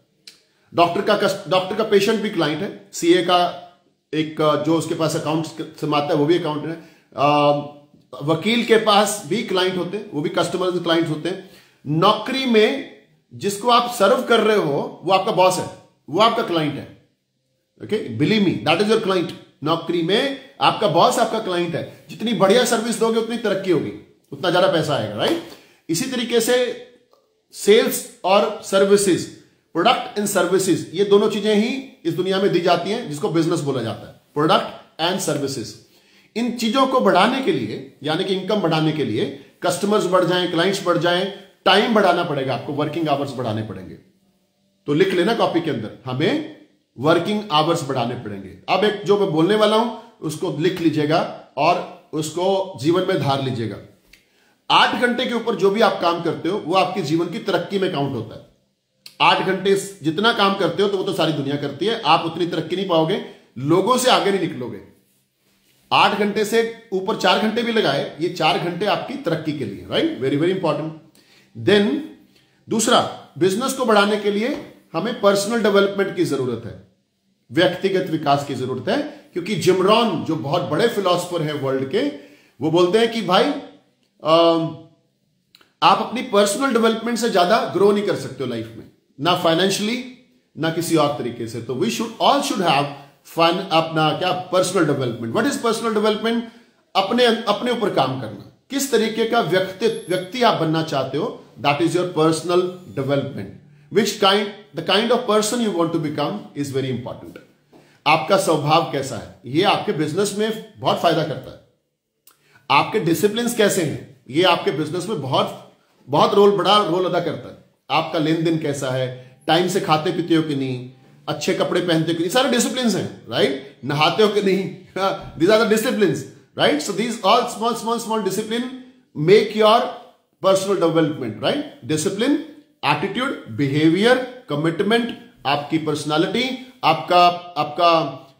डॉक्टर का पेशेंट भी क्लाइंट है, सीए का एक जो उसके पास अकाउंट समाता है वो भी अकाउंट है, वकील के पास भी क्लाइंट होते हैं, वो भी कस्टमर क्लाइंट होते हैं। नौकरी में जिसको आप सर्व कर रहे हो वो आपका बॉस है, वो आपका क्लाइंट है। Okay, believe me, that is your client. नौकरी में आपका बॉस आपका क्लाइंट है। जितनी बढ़िया सर्विस दोगे उतनी तरक्की होगी, उतना ज्यादा पैसा आएगा, राइट? इसी तरीके से सेल्स और सर्विसेज, प्रोडक्ट एंड सर्विसेज, ये दोनों चीजें ही इस दुनिया में दी जाती हैं, जिसको बिजनेस बोला जाता है, प्रोडक्ट एंड सर्विसेज। इन चीजों को बढ़ाने के लिए, यानी कि इनकम बढ़ाने के लिए, कस्टमर्स बढ़ जाएं, क्लाइंट्स बढ़ जाएं, टाइम बढ़ाना पड़ेगा आपको, वर्किंग आवर्स बढ़ाने पड़ेंगे। तो लिख लेना कॉपी के अंदर, हमें वर्किंग आवर्स बढ़ाने पड़ेंगे। अब एक जो मैं बोलने वाला हूं उसको लिख लीजिएगा और उसको जीवन में धार लीजिएगा। 8 घंटे के ऊपर जो भी आप काम करते हो वो आपके जीवन की तरक्की में काउंट होता है। 8 घंटे जितना काम करते हो तो वो तो सारी दुनिया करती है, आप उतनी तरक्की नहीं पाओगे, लोगों से आगे नहीं निकलोगे। 8 घंटे से ऊपर 4 घंटे भी लगाए, ये 4 घंटे आपकी तरक्की के लिए, right? Very very important. Then दूसरा, बिजनेस को बढ़ाने के लिए हमें पर्सनल डेवलपमेंट की जरूरत है, व्यक्तिगत विकास की जरूरत है। क्योंकि जिम रॉन, जो बहुत बड़े फिलोसोफर हैं वर्ल्ड के, वो बोलते हैं कि भाई आप अपनी पर्सनल डेवलपमेंट से ज्यादा ग्रो नहीं कर सकते हो लाइफ में, ना फाइनेंशियली ना किसी और तरीके से। तो वी शुड हैव फन, अपना क्या personal development. What is personal development? अपने ऊपर काम करना। किस तरीके का व्यक्ति आप बनना चाहते हो, that is your personal development. The kind of person you want to become is very important. आपका स्वभाव कैसा है, ये आपके बिजनेस में बहुत फायदा करता है। आपके डिसिप्लिन कैसे हैं, ये आपके बिजनेस में बहुत बड़ा रोल अदा करता है। आपका लेन देन कैसा है, टाइम से खाते पीते हो कि नहीं, अच्छे कपड़े पहनते हो कि नहीं, सारे डिसिप्लिन हैं, राइट? नहाते हो कि नहीं, these are the discipline, right? So these all small discipline make your personal development, right? Discipline, attitude, behaviour, commitment, आपकी पर्सनालिटी, आपका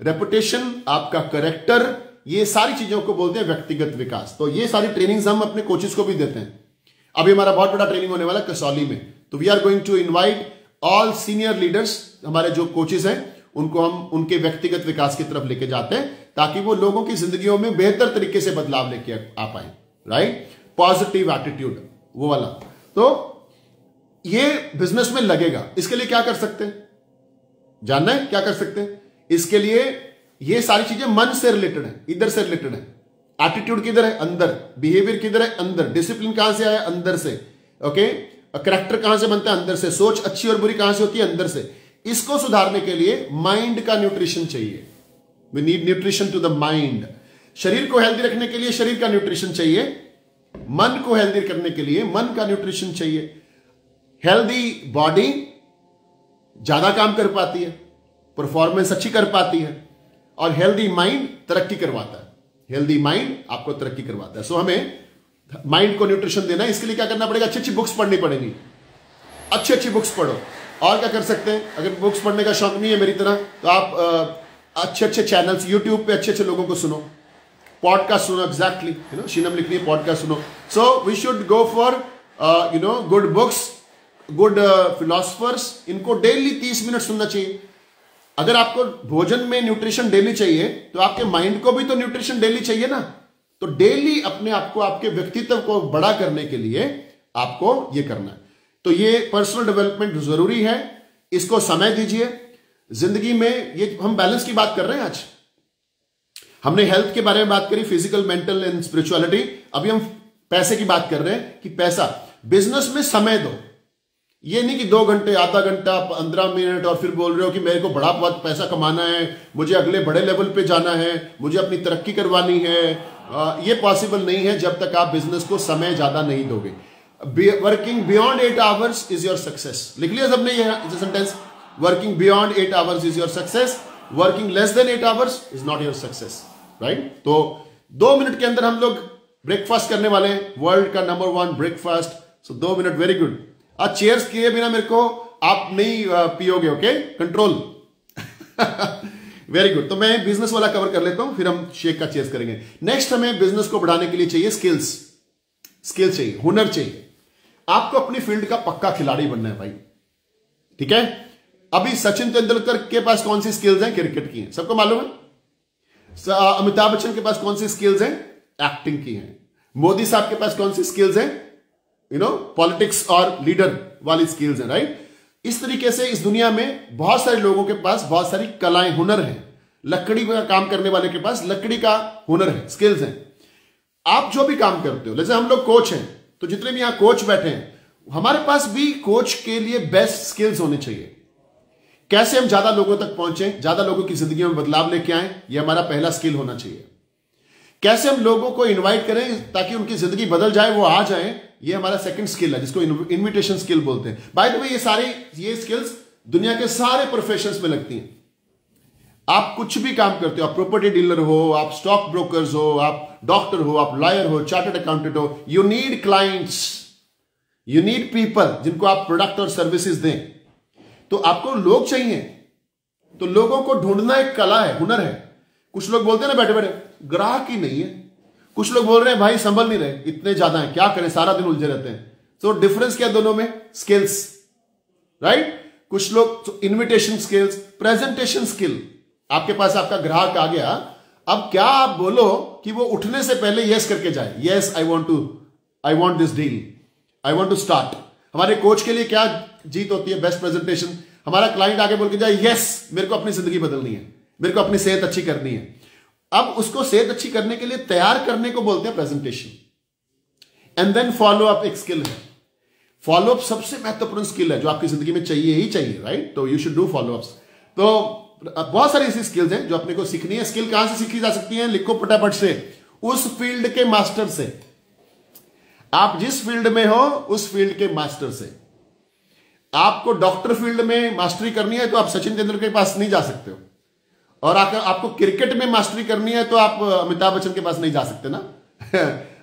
रेपुटेशन, आपका करेक्टर, ये सारी चीजों को बोलते हैं व्यक्तिगत विकास। तो ये सारी ट्रेनिंग्स हम अपने कोचेस को भी देते हैं। अभी हमारा बहुत बड़ा ट्रेनिंग होने वाला है कसौली में, तो we are going to invite all senior leaders, हमारे जो कोचेस हैं उनको हम उनके व्यक्तिगत विकास की तरफ लेके जाते हैं, ताकि वो लोगों की जिंदगियों में बेहतर तरीके से बदलाव लेके आ पाए, राइट? पॉजिटिव एटीट्यूड, वो वाला। तो ये बिजनेस में लगेगा। इसके लिए क्या कर सकते हैं, जानना है क्या कर सकते हैं? इसके लिए ये सारी चीजें मन से रिलेटेड है, इधर से रिलेटेड है। एटीट्यूड किधर है? अंदर। बिहेवियर किधर है? अंदर। डिसिप्लिन कहां से आया? अंदर से। ओके, करैक्टर कहां से बनता है? अंदर से। सोच अच्छी और बुरी कहां से होती है? अंदर से। इसको सुधारने के लिए माइंड का न्यूट्रिशन चाहिए। We need nutrition to the mind. शरीर को हेल्दी रखने के लिए शरीर का न्यूट्रिशन चाहिए, मन को हेल्दी करने के लिए मन का न्यूट्रिशन चाहिए। हेल्दी बॉडी ज्यादा काम कर पाती है, परफॉर्मेंस अच्छी कर पाती है, और हेल्दी माइंड तरक्की करवाता है। हेल्दी माइंड आपको तरक्की करवाता है। सो हमें माइंड को न्यूट्रिशन देना है। इसके लिए क्या करना पड़ेगा? अच्छी अच्छी बुक्स पढ़नी पड़ेगी, अच्छी अच्छी बुक्स पढ़ो। और क्या कर सकते हैं? अगर बुक्स पढ़ने का शौक नहीं है मेरी तरह, तो आप अच्छे अच्छे चैनल्स यूट्यूब पे अच्छे अच्छे लोगों को सुनो, पॉडकास्ट सुनो। एग्जैक्टली, शीनम लिख रही है पॉडकास्ट सुनो। So we should go for good books, good philosophers. इनको डेली 30 मिनट सुनना चाहिए। अगर आपको भोजन में न्यूट्रिशन डेली चाहिए, तो आपके माइंड को भी तो न्यूट्रिशन डेली चाहिए ना। तो डेली अपने आप को, आपके व्यक्तित्व को बड़ा करने के लिए आपको ये करना है। तो ये पर्सनल डेवलपमेंट जरूरी है, इसको समय दीजिए जिंदगी में। ये हम बैलेंस की बात कर रहे हैं आज। हमने हेल्थ के बारे में बात करी, फिजिकल, मेंटल एंड स्पिरिचुअलिटी। अभी हम पैसे की बात कर रहे हैं कि पैसा, बिजनेस में समय दो। ये नहीं कि 2 घंटे, आधा घंटा, 15 मिनट और फिर बोल रहे हो कि मेरे को बड़ा बहुत पैसा कमाना है, मुझे अगले बड़े लेवल पे जाना है, मुझे अपनी तरक्की करवानी है। ये पॉसिबल नहीं है जब तक आप बिजनेस को समय ज्यादा नहीं दोगे। Working beyond 8 hours is your success. लिख लिया सबने ये sentence? Working beyond 8 hours is your success, working less than 8 hours is not your success, right? तो 2 मिनट के अंदर हम लोग ब्रेकफास्ट करने वाले हैं, वर्ल्ड का नंबर 1 ब्रेकफास्ट। सो 2 मिनट, वेरी गुड। आज चेयर्स किए बिना मेरे को आप नहीं पियोगे, ओके? कंट्रोल। Very good. तो मैं बिजनेस वाला कवर कर लेता हूं, फिर हम शेक का चेस करेंगे। नेक्स्ट हमें बिजनेस को बढ़ाने के लिए चाहिए स्किल्स। स्किल चाहिए, हुनर चाहिए। आपको अपनी फील्ड का पक्का खिलाड़ी बनना है भाई, ठीक है। अभी सचिन तेंदुलकर के पास कौन सी स्किल्स हैं? क्रिकेट की हैं, सबको मालूम है। अमिताभ बच्चन के पास कौन सी स्किल्स हैं? एक्टिंग की हैं। मोदी साहब के पास कौन सी स्किल्स हैं? पॉलिटिक्स और लीडर वाली स्किल्स हैं, राइट। इस तरीके से इस दुनिया में बहुत सारे लोगों के पास बहुत सारी कलाएं, हुनर हैं। लकड़ी का काम करने वाले के पास लकड़ी का हुनर है, स्किल्स हैं। आप जो भी काम करते हो, जैसे हम लोग कोच हैं, तो जितने भी यहां कोच बैठे हैं, हमारे पास भी कोच के लिए बेस्ट स्किल्स होने चाहिए। कैसे हम ज्यादा लोगों तक पहुंचे, ज्यादा लोगों की जिंदगी में बदलाव लेके आए, यह हमारा पहला स्किल होना चाहिए। कैसे हम लोगों को इनवाइट करें ताकि उनकी जिंदगी बदल जाए, वो आ जाए, ये हमारा सेकंड स्किल है, जिसको इनविटेशन स्किल बोलते हैं। बाय द वे ये स्किल्स दुनिया के सारे प्रोफेशंस में लगती हैं। आप कुछ भी काम करते हो, आप प्रॉपर्टी डीलर हो, आप स्टॉक ब्रोकर्स हो, आप डॉक्टर हो, आप लॉयर हो, चार्टर्ड अकाउंटेंट हो, you need clients, you need people जिनको आप प्रोडक्ट और सर्विसेज दें। तो आपको लोग चाहिए। तो लोगों को ढूंढना एक कला है, हुनर है। कुछ लोग बोलते हैं ना बैठे बैठे ग्राहक ही नहीं है। कुछ लोग बोल रहे हैं भाई संभल नहीं रहे, इतने ज्यादा है, क्या करें, सारा दिन उलझे रहते हैं। तो डिफरेंस क्या दोनों में? Skills, right. कुछ लोग इन्विटेशन स्किल्स, प्रेजेंटेशन स्किल। आपके पास आपका ग्राहक आ गया, अब क्या आप बोलो कि वो उठने से पहले यस करके जाए, yes I want this deal, I want to start. हमारे कोच के लिए क्या जीत होती है? Best presentation. हमारा क्लाइंट आगे बोल के जाए यस मेरे को अपनी जिंदगी बदलनी है, मेरे को अपनी सेहत अच्छी करनी है। अब उसको सेहत अच्छी करने के लिए तैयार करने को बोलते हैं presentation. And then follow up एक स्किल है। फॉलो अप सबसे महत्वपूर्ण स्किल है जो आपकी जिंदगी में चाहिए ही चाहिए, राइट। तो you should do follow ups. तो बहुत सारी ऐसी स्किल्स हैं जो अपने को सीखनी है। स्किल कहां से सीखी जा सकती है? लिखो फटाफट से, उस फील्ड के मास्टर से। आप जिस फील्ड में हो उस फील्ड के मास्टर से। आपको डॉक्टर फील्ड में मास्टरी करनी है तो आप सचिन तेंदुलकर के पास नहीं जा सकते हो, और आपको क्रिकेट में मास्टरी करनी है तो आप अमिताभ बच्चन के पास नहीं जा सकते ना।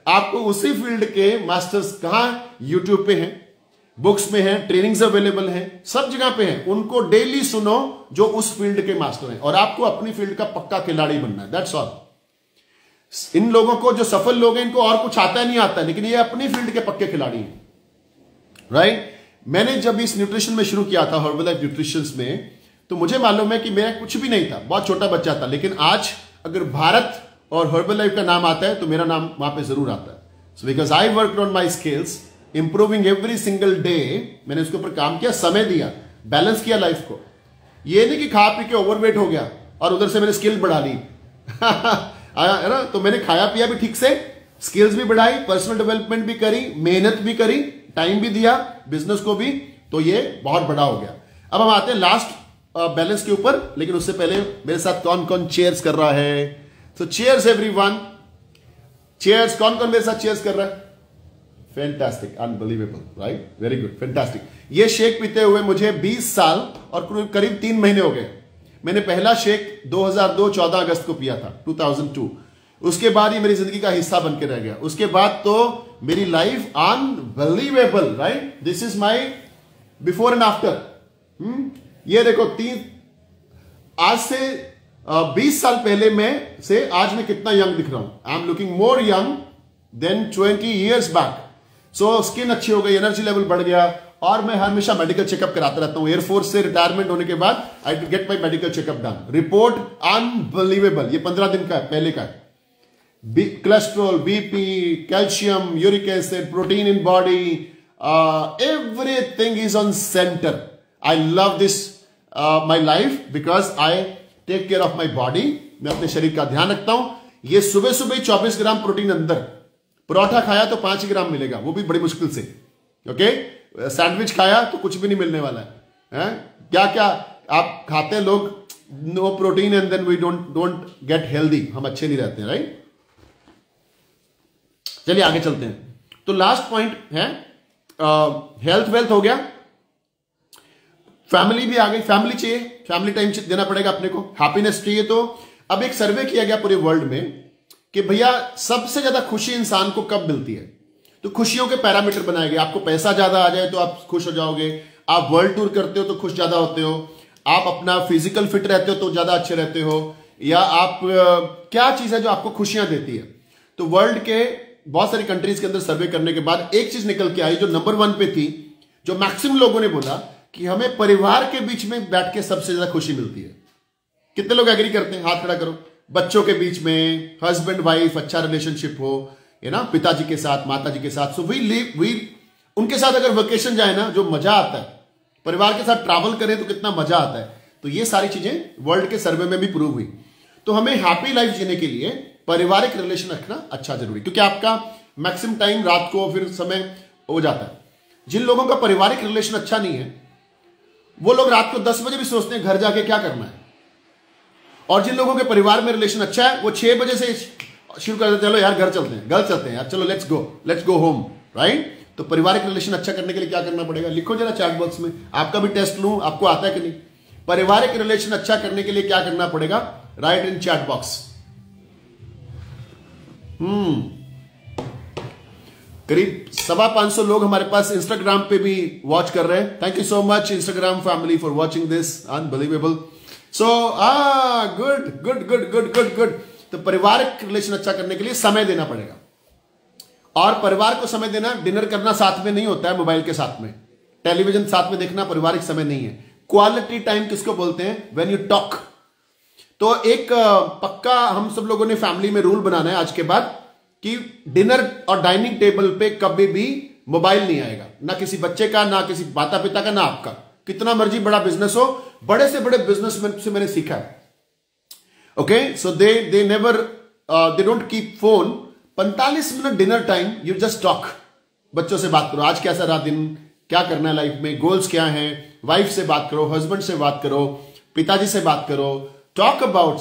आपको उसी फील्ड के मास्टर्स कहां? यूट्यूब पे हैं, बुक्स में हैं, ट्रेनिंग्स अवेलेबल हैं, सब जगह पे हैं। उनको डेली सुनो जो उस फील्ड के मास्टर हैं, और आपको अपनी फील्ड का पक्का खिलाड़ी बनना है, दैट्स ऑल। इन लोगों को, जो सफल लोग हैं, इनको और कुछ आता नहीं आता, लेकिन ये अपनी फील्ड के पक्के खिलाड़ी हैं, राइट। मैंने जब इस न्यूट्रिशन में शुरू किया था, हर्बलाइफ न्यूट्रिशन में, तो मुझे मालूम है कि मेरा कुछ भी नहीं था, बहुत छोटा बच्चा था, लेकिन आज अगर भारत और हर्बलाइफ का नाम आता है तो मेरा नाम वहां पे जरूर आता है। So because I work on my skills, improving every single day. मैंने उसके ऊपर काम किया, समय दिया, बैलेंस किया लाइफ को। ये नहीं कि खा पी के ओवरवेट हो गया और उधर से मैंने स्किल बढ़ा ली है ना। तो मैंने खाया पिया भी ठीक से, स्किल्स भी बढ़ाई, पर्सनल डेवलपमेंट भी करी, मेहनत भी करी, टाइम भी दिया बिजनेस को भी, तो ये बहुत बड़ा हो गया। अब हम आते हैं लास्ट बैलेंस के ऊपर, लेकिन उससे पहले मेरे साथ कौन कौन चेयर्स कर रहा है? तो चेयर्स एवरीवन, चेयर्स। कौन कौन मेरे साथ चेयर्स कर रहा है? Fantastic, unbelievable, right, very good, fantastic. ये शेक पीते हुए मुझे 20 साल और करीब 3 महीने हो गए। मैंने पहला शेक 2002 14 अगस्त को पिया था, 2002। उसके बाद ये मेरी जिंदगी का हिस्सा बन के रह गया। उसके बाद तो मेरी life unbelievable, right. This is my before and after. ये देखो, आज से 20 साल पहले में से आज मैं कितना यंग दिख रहा हूं। I am looking more young than 20 years back. So skin अच्छी हो गई, एनर्जी लेवल बढ़ गया, और मैं हमेशा मेडिकल चेकअप कराता रहता हूं। एयरफोर्स से रिटायरमेंट होने के बाद I get my medical checkup done. Report unbelievable, ये 15 दिन का है, पहले का है। Cholesterol, BP, calcium, uric acid, protein in body, everything is on centre. I love this my life because I take care of my body. मैं अपने शरीर का ध्यान रखता हूं। ये सुबह सुबह 24 ग्राम प्रोटीन अंदर, परोठा खाया तो 5 ग्राम मिलेगा, वो भी बड़ी मुश्किल से, ओके। सैंडविच खाया तो कुछ भी नहीं मिलने वाला है। क्या क्या आप खाते हैं लोग, no protein, and then we don't get healthy, हम अच्छे नहीं रहते हैं, राइट। चलिए आगे चलते हैं। तो लास्ट पॉइंट है हेल्थ वेल्थ हो गया, फैमिली भी आ गई। फैमिली चाहिए, फैमिली टाइम देना पड़ेगा अपने को। हैप्पीनेस चाहिए। तो अब एक सर्वे किया गया पूरे वर्ल्ड में कि भैया सबसे ज्यादा खुशी इंसान को कब मिलती है। तो खुशियों के पैरामीटर बनाए गए। आपको पैसा ज्यादा आ जाए तो आप खुश हो जाओगे, आप वर्ल्ड टूर करते हो तो खुश ज्यादा होते हो, आप अपना फिजिकल फिट रहते हो तो ज्यादा अच्छे रहते हो, या आप क्या चीज है जो आपको खुशियां देती है। तो वर्ल्ड के बहुत सारी कंट्रीज के अंदर सर्वे करने के बाद एक चीज निकल के आई जो नंबर 1 पे थी, जो मैक्सिमम लोगों ने बोला कि हमें परिवार के बीच में बैठ के सबसे ज्यादा खुशी मिलती है। कितने लोग एग्री करते हैं? हाथ खड़ा करो। बच्चों के बीच में, हस्बैंड वाइफ अच्छा रिलेशनशिप हो, है ना, पिताजी के साथ, माताजी के साथ। सो वी उनके साथ अगर वेकेशन जाए ना, जो मजा आता है, परिवार के साथ ट्रैवल करें तो कितना मजा आता है। तो ये सारी चीजें वर्ल्ड के सर्वे में भी प्रूव हुई। तो हमें हैप्पी लाइफ जीने के लिए पारिवारिक रिलेशन रखना अच्छा जरूरी, क्योंकि आपका मैक्सिमम टाइम रात को फिर समय हो जाता है। जिन लोगों का पारिवारिक रिलेशन अच्छा नहीं है, वो लोग रात को 10 बजे भी सोचते हैं घर जाके क्या करना है। और जिन लोगों के परिवार में रिलेशन अच्छा है, वो 6 बजे से शुरू कर देते हैं, चलो यार घर चलते हैं यार, चलो लेट्स गो होम, राइट। तो पारिवारिक रिलेशन अच्छा करने के लिए क्या करना पड़ेगा? लिखो जरा चैट बॉक्स में, आपका भी टेस्ट लूं, आपको आता है कि नहीं। पारिवारिक रिलेशन अच्छा करने के लिए क्या करना पड़ेगा? राइट इन चैट बॉक्स। करीब 550 लोग हमारे पास इंस्टाग्राम पे भी वॉच कर रहे हैं। Thank you so much Instagram family for watching this, unbelievable. So good. तो पारिवारिक रिलेशन अच्छा करने के लिए समय देना पड़ेगा। और परिवार को समय देना, डिनर करना साथ में नहीं होता है, मोबाइल के साथ में, टेलीविजन साथ में देखना पारिवारिक समय नहीं है। क्वालिटी टाइम किसको बोलते हैं? When you talk. तो एक पक्का हम सब लोगों ने फैमिली में रूल बनाना है आज के बाद कि डिनर और डाइनिंग टेबल पे कभी भी मोबाइल नहीं आएगा, ना किसी बच्चे का, ना किसी माता पिता का, ना आपका। कितना मर्जी बड़ा बिजनेस हो, बड़े से बड़े बिजनेसमैन से मैंने सीखा है। Okay, so they never they don't keep phone. 45 minute dinner time, you just talk. बच्चों से बात करो, आज कैसा रहा दिन, क्या करना है लाइफ में, गोल्स क्या हैं। वाइफ से बात करो, हस्बैंड से बात करो, पिताजी से बात करो। Talk about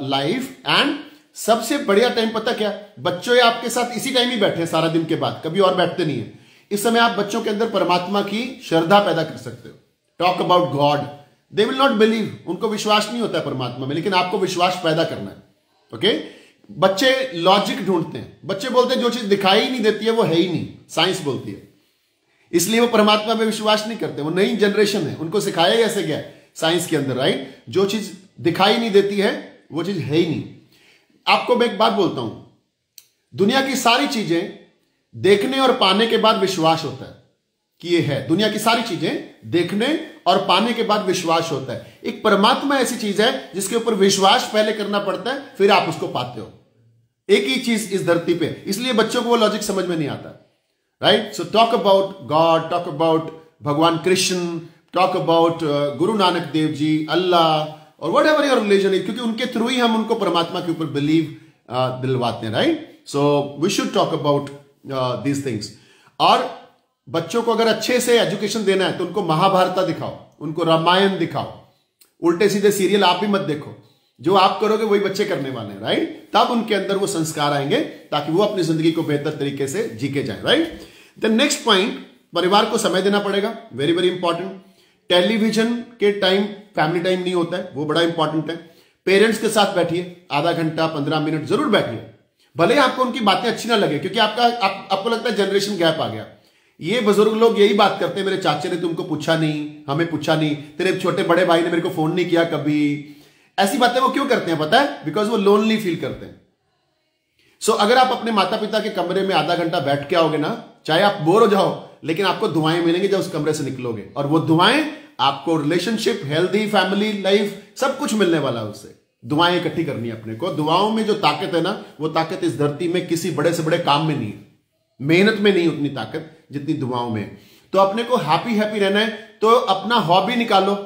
life. एंड सबसे बढ़िया टाइम पता क्या? बच्चों या आपके साथ इसी टाइम ही बैठे हैं सारा दिन के बाद, कभी और बैठते नहीं है। इस समय आप बच्चों के अंदर परमात्मा की श्रद्धा पैदा कर सकते हो। Talk about God. They will not believe, उनको विश्वास नहीं होता है परमात्मा में, लेकिन आपको विश्वास पैदा करना है। ओके, बच्चे लॉजिक ढूंढते हैं। बच्चे बोलते हैं जो चीज दिखाई ही नहीं देती है वो है ही नहीं, साइंस बोलती है। इसलिए वो परमात्मा में विश्वास नहीं करते। वो नई जनरेशन है, उनको सिखाया कैसे गया साइंस के अंदर, राइट। जो चीज दिखाई नहीं देती है वो चीज है ही नहीं। आपको मैं एक बात बोलता हूं, दुनिया की सारी चीजें देखने और पाने के बाद विश्वास होता है कि ये है। दुनिया की सारी चीजें देखने और पाने के बाद विश्वास होता है। एक परमात्मा ऐसी चीज है जिसके ऊपर विश्वास पहले करना पड़ता है, फिर आप उसको पाते हो। एक ही चीज इस धरती पे, इसलिए बच्चों को वो लॉजिक समझ में नहीं आता, right. So talk about God, talk about भगवान कृष्ण, टॉक अबाउट गुरु नानक देव जी, अल्लाह, और what ever your religion is, क्योंकि उनके थ्रू ही हम उनको परमात्मा के ऊपर बिलीव दिलवाते हैं, right. So we should talk about these things. और बच्चों को अगर अच्छे से एजुकेशन देना है तो उनको महाभारत दिखाओ, उनको रामायण दिखाओ। उल्टे सीधे सीरियल आप भी मत देखो, जो आप करोगे वही बच्चे करने वाले हैं, राइट। तब उनके अंदर वो संस्कार आएंगे ताकि वो अपनी जिंदगी को बेहतर तरीके से जी के जाए, राइट। द नेक्स्ट पॉइंट, परिवार को समय देना पड़ेगा, वेरी वेरी इंपॉर्टेंट। टेलीविजन के टाइम फैमिली टाइम नहीं होता है, वो बड़ा इंपॉर्टेंट है। पेरेंट्स के साथ बैठिए, आधा घंटा 15 मिनट जरूर बैठिए, भले ही आपको उनकी बातें अच्छी ना लगे, क्योंकि आपको लगता है जनरेशन गैप आ गया। ये बुजुर्ग लोग यही बात करते हैं, मेरे चाचे ने तुमको पूछा नहीं, हमें पूछा नहीं, तेरे छोटे बड़े भाई ने मेरे को फोन नहीं किया कभी। ऐसी बातें वो क्यों करते हैं पता है? बिकॉज वो लोनली फील करते हैं। सो अगर आप अपने माता पिता के कमरे में आधा घंटा बैठ के आओगे ना, चाहे आप बोर हो जाओ, लेकिन आपको दुआएं मिलेंगी जब उस कमरे से निकलोगे। और वो दुआएं आपको रिलेशनशिप, हेल्दी फैमिली लाइफ, सब कुछ मिलने वाला है उससे। दुआएं इकट्ठी करनी है अपने को। दुआओं में जो ताकत है ना, वो ताकत इस धरती में किसी बड़े से बड़े काम में नहीं है, मेहनत में नहीं उतनी ताकत जितनी दुआओं में। तो अपने को हैप्पी हैप्पी रहना है तो अपना हॉबी निकालो।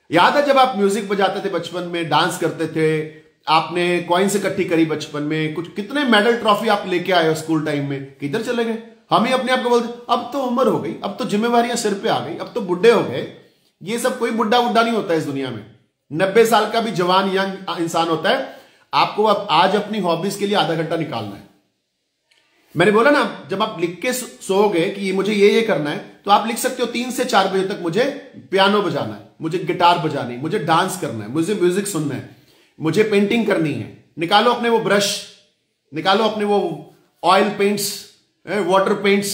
याद है जब आप म्यूजिक बजाते थे बचपन में, डांस करते थे, आपने कॉइन्स इकट्ठी करी बचपन में, कुछ कितने मेडल ट्रॉफी आप लेके आए हो स्कूल टाइम में, किधर चले गए? हम ही अपने आप को बोलते अब तो उम्र हो गई, अब तो जिम्मेवारियां सिर पे आ गई, अब तो बुढ़े हो गए। ये सब कोई बुढ़ा बुढ़ा नहीं होता इस दुनिया में। 90 साल का भी जवान यंग इंसान होता है। आपको अब आज अपनी हॉबीज के लिए आधा घंटा निकालना है। मैंने बोला ना, जब आप लिख के सोओगे कि ये मुझे ये करना है, तो आप लिख सकते हो 3 से 4 बजे तक मुझे पियानो बजाना है, मुझे गिटार बजानी है, मुझे डांस करना है, मुझे म्यूजिक सुनना है, मुझे पेंटिंग करनी है। निकालो अपने वो ब्रश, निकालो अपने वो ऑयल पेंट्स, वाटर पेंट्स,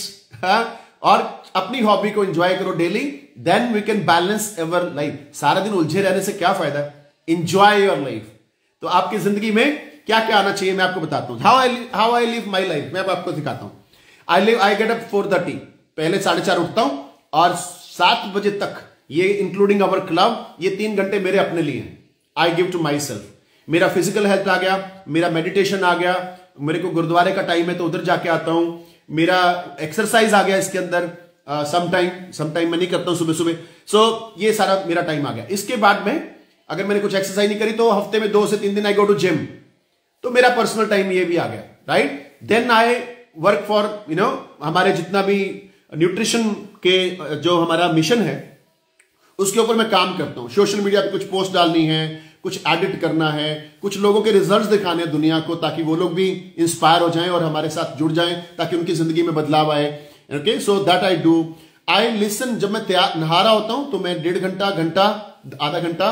और अपनी हॉबी को एंजॉय करो daily, then we can balance ever life. सारा दिन उलझे रहने से क्या फायदा है? Enjoy your life. तो आपकी जिंदगी में क्या क्या आना चाहिए मैं आपको बताता हूं। How I live my life, मैं आपको दिखाता हूं। आई गेट अप 4:30, पहले 4:30 उठता हूं और 7 बजे तक, ये इंक्लूडिंग अवर क्लब, ये 3 घंटे मेरे अपने लिए हैं। I give to myself. मेरा फिजिकल हेल्थ आ गया, मेरा मेडिटेशन आ गया, मेरे को गुरुद्वारे का टाइम है तो उधर जाके आता हूं, मेरा एक्सरसाइज आ गया इसके अंदर, समटाइम मैं नहीं करता हूं सुबह सुबह। सो ये सारा मेरा टाइम आ गया। इसके बाद में अगर मैंने कुछ एक्सरसाइज नहीं करी तो हफ्ते में 2 से 3 दिन आई गो टू जिम, तो मेरा पर्सनल टाइम ये भी आ गया, right. Then I work for हमारे जितना भी न्यूट्रिशन के जो हमारा मिशन है उसके ऊपर मैं काम करता हूं। सोशल मीडिया पे कुछ पोस्ट डालनी है, कुछ एडिट करना है, कुछ लोगों के रिजल्ट्स दिखाने हैं दुनिया को, ताकि वो लोग भी इंस्पायर हो जाएं और हमारे साथ जुड़ जाएं, ताकि उनकी जिंदगी में बदलाव आए। Okay, so that I do. I listen, जब मैं नहा रहा होता हूं तो मैं 1.5 घंटा, आधा घंटा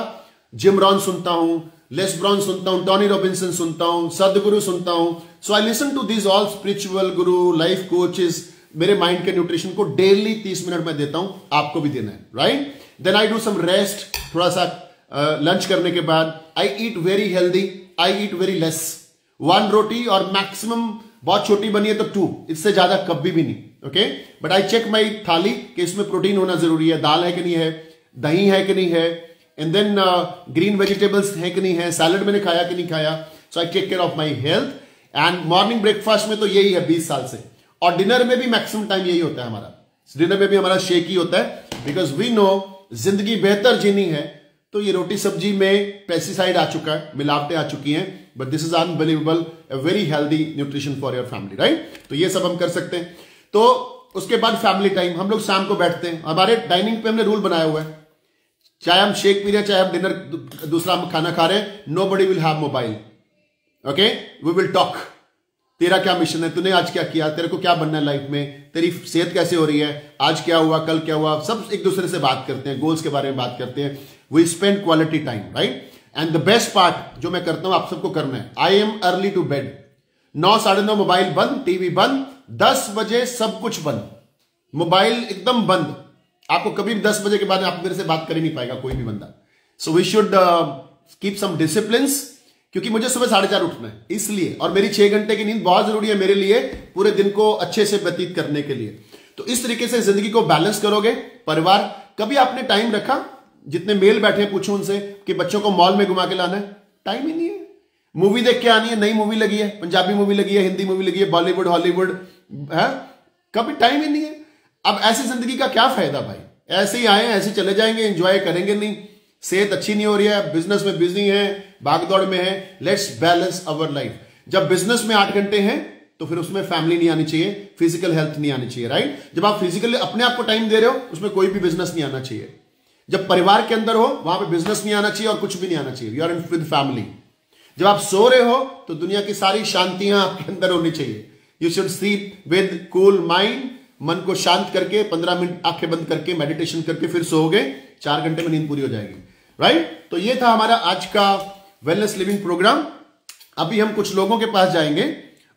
जिम रॉन सुनता हूं, लेस ब्राउन सुनता हूं, टॉनी रॉबिन्सन सुनता हूं, सदगुरु सुनता हूं। So I listen to this all spiritual guru, life coaches. मेरे माइंड के न्यूट्रिशन को डेली 30 मिनट में देता हूं, आपको भी देना है, right. Then I do some rest, थोड़ा सा लंच करने के बाद I eat very healthy, I eat very less, 1 रोटी और मैक्सिमम बहुत छोटी बनी है तो 2, इससे ज्यादा कभी भी नहीं। Okay, but I check my thali कि इसमें प्रोटीन होना जरूरी है, दाल है कि नहीं है, दही है कि नहीं है, एंड देन ग्रीन वेजिटेबल्स है कि नहीं है, सैलड मैंने खाया कि नहीं खाया। So I take care of my health. And morning breakfast में तो यही है 20 साल से, और डिनर में भी मैक्सिमम टाइम यही होता है हमारा। डिनर में भी हमारा शेक ही होता है, बिकॉज वी नो जिंदगी बेहतर जीनी है तो ये रोटी सब्जी में पेस्टिसाइड आ चुका है, मिलावटें आ चुकी हैं, but this is unbelievable, a very healthy nutrition for your family, right. तो ये सब हम कर सकते हैं। तो उसके बाद फैमिली टाइम, हम लोग शाम को बैठते हैं, हमारे डाइनिंग पे हमने रूल बनाया हुआ है, चाहे हम शेक पी रहे हैं, चाहे हम डिनर दूसरा खाना खा रहे हैं, nobody will have mobile. Okay, we will talk. तेरा क्या मिशन है, तूने आज क्या किया, तेरे को क्या बनना है लाइफ में, तेरी सेहत कैसे हो रही है, आज क्या हुआ, कल क्या हुआ, सब एक दूसरे से बात करते हैं, गोल्स के बारे में बात करते हैं। We spend quality time, right. And the best part जो मैं करता हूं, आप सबको करना है, I am early to bed. 9, 9:30 mobile बंद, टीवी बंद, 10 बजे सब कुछ बंद, मोबाइल एकदम बंद। आपको कभी भी 10 बजे के बाद आप मेरे से बात कर ही नहीं पाएगा कोई भी बंदा। So we should keep some discipline, क्योंकि मुझे सुबह 4:30 उठना है इसलिए, और मेरी 6 घंटे की नींद बहुत जरूरी है मेरे लिए, पूरे दिन को अच्छे से व्यतीत करने के लिए। तो इस तरीके से जिंदगी को बैलेंस करोगे। परिवार, कभी आपने टाइम रखा, जितने मेल बैठे पूछो उनसे कि बच्चों को मॉल में घुमा के लाना है, टाइम ही नहीं है। मूवी देख के आनी है, नई मूवी लगी है, पंजाबी मूवी लगी है, हिंदी मूवी लगी है, बॉलीवुड हॉलीवुड है, कभी टाइम ही नहीं है। अब ऐसी जिंदगी का क्या फायदा भाई, ऐसे ही आए ऐसे चले जाएंगे, एंजॉय करेंगे नहीं, सेहत अच्छी नहीं हो रही है, बिजनेस में बिजी है, भागदौड़ में है। Let's balance our life. जब बिजनेस में 8 घंटे हैं तो फिर उसमें फैमिली नहीं आनी चाहिए, फिजिकल हेल्थ नहीं आनी चाहिए, राइट। जब आप फिजिकली अपने आप को टाइम दे रहे हो, उसमें कोई भी बिजनेस नहीं आना चाहिए। जब परिवार के अंदर हो, वहां पे बिजनेस नहीं आना चाहिए और कुछ भी नहीं आना चाहिए, you are in with family. जब आप सो रहे हो तो दुनिया की सारी शांतियां आपके अंदर होनी चाहिए। You should sleep with cool mind, मन को शांत करके 15 मिनट आंखें बंद करके मेडिटेशन करके फिर सोओगे, 4 घंटे में नींद पूरी हो जाएगी, राइट। तो ये था हमारा आज का वेलनेस लिविंग प्रोग्राम। अभी हम कुछ लोगों के पास जाएंगे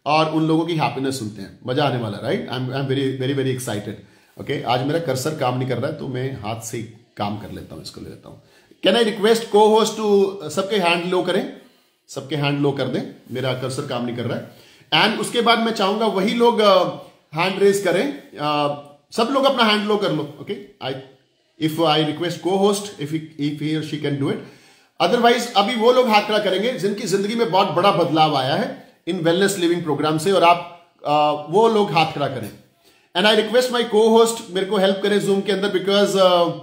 और उन लोगों की हैप्पीनेस सुनते हैं, मजा आने वाला, right. I am very very very excited. Okay, आज मेरा कर्सर काम नहीं कर रहा है तो मैं हाथ से ही काम कर लेता हूं, इसको ले लेता हूं। कैन आई रिक्वेस्ट को होस्ट टू सबके हैंड लो करें, सबके हैंड लो कर दें, मेरा कर्सर काम नहीं कर रहा है। एंड उसके बाद मैं चाहूंगा वही लोग हैंड रेज करें, सब लोग अपना हैंड लो कर लो। ओके, इफ आई रिक्वेस्ट को होस्ट इफ ही और she can do it, otherwise अभी वो लोग हाथ खड़ा करेंगे जिनकी जिंदगी में बहुत बड़ा बदलाव आया है इन वेलनेस लिविंग प्रोग्राम से, और आप वो लोग हाथ खड़ा करें। एंड आई रिक्वेस्ट माई को होस्ट मेरे को हेल्प करें जूम के अंदर, बिकॉज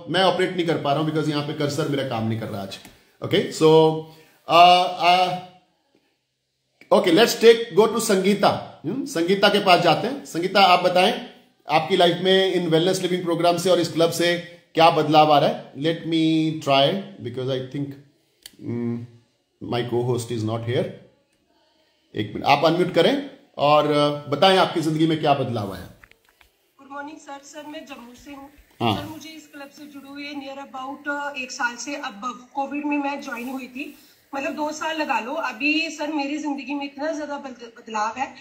मैं ऑपरेट नहीं कर पा रहा हूं, बिकॉज यहां पे कर्सर मेरा काम नहीं कर रहा आज। Okay, so okay, let's go to Sangeeta. Sangeeta के पास जाते हैं। संगीता, आप बताएं आपकी लाइफ में इन वेलनेस लिविंग प्रोग्राम से और इस क्लब से क्या बदलाव आ रहा है। Let me try, because I think my को होस्ट इज नॉट हियर। एक मिनट, आप अनम्यूट करें और बताएं आपकी जिंदगी में क्या बदलाव आया। Good morning sir. सर मैं जम्मू से हूँ। हाँ। सर मुझे इस क्लब से जुड़े हुए नियर अबाउट 1 साल से, अब कोविड में मैं ज्वाइन हुई थी, मतलब 2 साल लगा लो। अभी सर मेरी जिंदगी में इतना ज्यादा बदलाव है,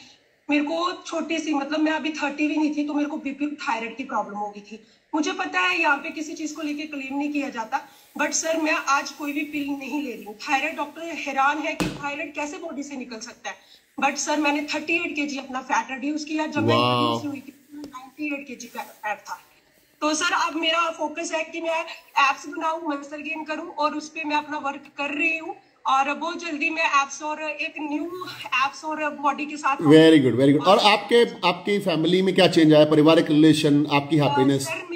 मेरे को छोटी सी, मतलब मैं अभी 30 भी नहीं थी तो मेरे को बीपी थायराइड की प्रॉब्लम हो गई थी। मुझे पता है यहाँ पे किसी चीज को लेके क्लेम नहीं किया जाता, बट सर मैं आज कोई भी पिल नहीं ले रही हूँ। थायराइड डॉक्टर हैरान है कि थायराइड कैसे बॉडी से निकल सकता है, बट सर मैंने 38 kg अपना फैट रिड्यूस किया। जब मैं रिड्यूस हुई थी 98 kg फैट था। तो सर अब मेरा फोकस है कि मैं एप्स बनाऊं, मसल गेन करूं, और उस पर मैं अपना वर्क कर रही हूँ। और बहुत जल्दी मैं एप्स और एक न्यू एप्स और बॉडी के साथ। Very good, very good. और आपकी फैमिली में क्या चेंज आया, पारिवारिक रिलेशन, आपकी हैप्पीनेस? सर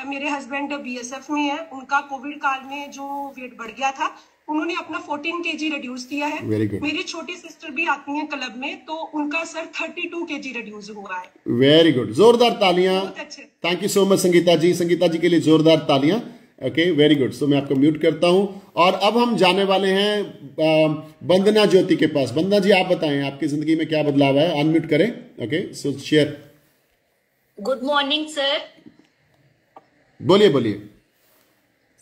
मेरे हस्बैंड बीएसएफ में है। उनका कोविड काल में जो वेट बढ़ गया था, उन्होंने अपना 14 kg रिड्यूस किया है। Very good. मेरी छोटी सिस्टर भी आती है क्लब में, तो उनका सर 32 kg रिड्यूस हुआ है। वेरी गुड, जोरदार तालियां। अच्छे। Thank you so much Sangeeta ji. Sangeeta ji के लिए जोरदार तालियां। Okay, very good. सो मैं आपको म्यूट करता हूं और अब हम जाने वाले हैं वंदना ज्योति के पास। वंदना जी, आप बताएं आपकी जिंदगी में क्या बदलाव है। अनम्यूट करें। ओके, सो शेयर। Good morning sir. बोलिए बोलिए।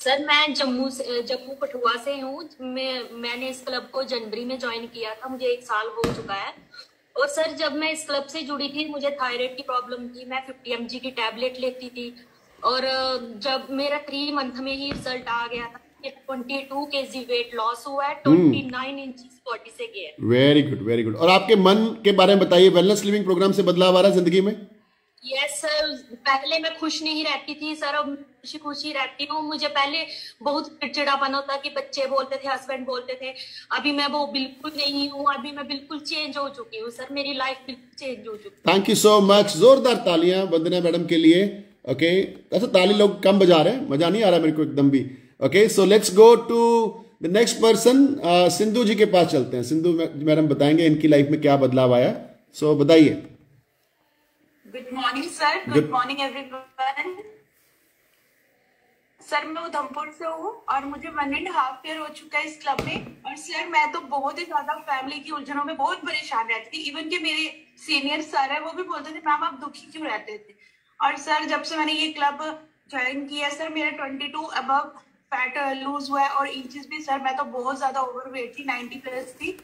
सर मैं जम्मू कठुआ से हूँ। मैंने इस क्लब को जनवरी में ज्वाइन किया था, मुझे 1 साल हो चुका है। और सर जब मैं इस क्लब से जुड़ी थी, मुझे थायराइड की प्रॉब्लम थी। मैं 50 mg की टैबलेट लेती थी, और जब मेरा 3 मंथ में ही रिजल्ट आ गया था, 22 kg वेट लॉस हुआ है, 29 इंचेस बॉडी से गया। Very good, very good. और आपके मन के बारे में बताइए, वेलनेस लिविंग प्रोग्राम से बदलाव आ रहा है जिंदगी में? यस सर, पहले मैं खुश नहीं रहती थी सर, अब खुशी खुशी रहती हूँ। मुझे पहले बहुत चिड़चिड़ापन होता कि बच्चे बोलते थे, हस्बैंड बोलते थे। अभी मैं वो बिल्कुल नहीं हूँ, अभी मैं बिल्कुल चेंज हो चुकी हूँ सर, मेरी लाइफ बिल्कुल चेंज हो चुकी है। Thank you so much. जोरदार तालियां वंदना मैडम के लिए। ओके, ऐसा ताली लोग कम बजा रहे हैं, मजा नहीं आ रहा मेरे को एकदम भी। Okay, so let's go to the next person. Sindhu ji के पास चलते हैं। सिंधु मैडम बताएंगे इनकी लाइफ में क्या बदलाव आया। सो बताइए। Good morning sir. Good morning everyone. Sir मैं उधमपुर से हूँ और मुझे 1.5 ईयर हो चुका है इस क्लब में। और सर मैं तो बहुत ही ज्यादा फैमिली की उलझनों में बहुत परेशान रहती थी। इवन के मेरे सीनियर सर है, वो भी बोलते थे मैम आप दुखी क्यों रहते थे। और सर जब से मैंने ये क्लब ज्वाइन किया सर, मेरा 22 अबव फैट लूज हुआ है। और इंचेस भी सर, मैं तो बहुत ज्यादा ओवरवेट थी, 90+ थी।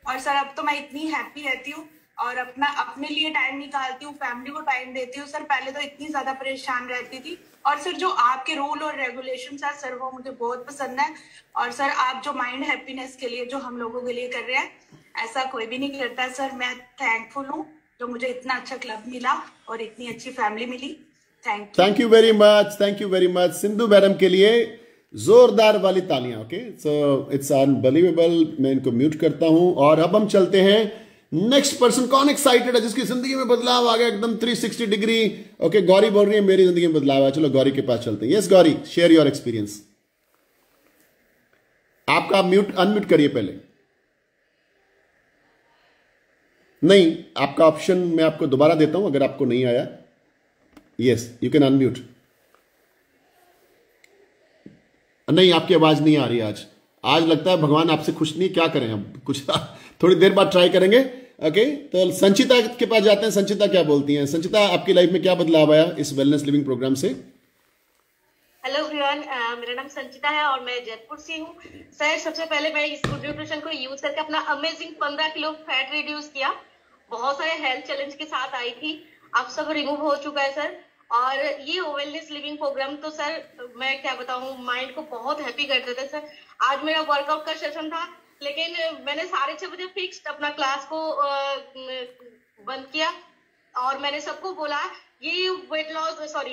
और सर अब तो मैं इतनी हैप्पी रहती हूँ और अपने लिए टाइम निकालती हूँ, फैमिली को टाइम देती हूँ। सर पहले तो इतनी ज्यादा परेशान रहती थी। और सर जो आपके रूल और रेगुलेशंस है सर, वो मुझे बहुत पसंद है। और सर आप जो माइंड हैप्पीनेस के लिए जो हम लोगों के लिए कर रहे हैं, ऐसा कोई भी नहीं करता है सर। मैं थैंकफुल हूँ जो मुझे इतना अच्छा क्लब मिला और इतनी अच्छी फैमिली मिली। Thank you very much. Thank you very much Sindhu madam के लिए जोरदार वाली तालियां। Okay, so it's unbelievable. मैं इनको म्यूट करता हूं और अब हम चलते हैं नेक्स्ट पर्सन। कौन एक्साइटेड है जिसकी जिंदगी में बदलाव आ गया एकदम 360 डिग्री? ओके, गौरी बोल रही है मेरी जिंदगी में बदलाव आया। चलो गौरी के पास चलते हैं। Yes Gauri, share your experience. आपका म्यूट अनम्यूट करिए पहले। नहीं, आपका ऑप्शन मैं आपको दोबारा देता हूं अगर आपको नहीं आया। Yes, you can unmute. नहीं, आपकी आवाज नहीं आ रही आज लगता है भगवान आपसे खुश नहीं। क्या करें अब, कुछ थोड़ी देर बाद ट्राई करेंगे। ओके, तो संचिता के पास जाते हैं। संचिता क्या बोलती हैं? संचिता, आपकी लाइफ में क्या बदलाव आया इस वेलनेस लिविंग प्रोग्राम से? हेलो एवरीवन, मेरा नाम संचिता है और मैं जयपुर से हूँ। सर सबसे पहले मैं इस गुड न्यूट्रिशन को यूज करके अपना अमेजिंग 15 किलो फैट रिड्यूस किया। बहुत सारे हेल्थ चैलेंज के साथ आई थी, अब सब रिमूव हो चुका है सर। और ये वेलनेस लिविंग प्रोग्राम तो सर मैं क्या बताऊँ, माइंड को बहुत हैप्पी कर देता है सर। आज मेरा वर्कआउट का सेशन था, लेकिन मैंने 6:30 बजे फिक्स्ड अपना क्लास को बंद किया और मैंने सबको बोला ये वेलनेस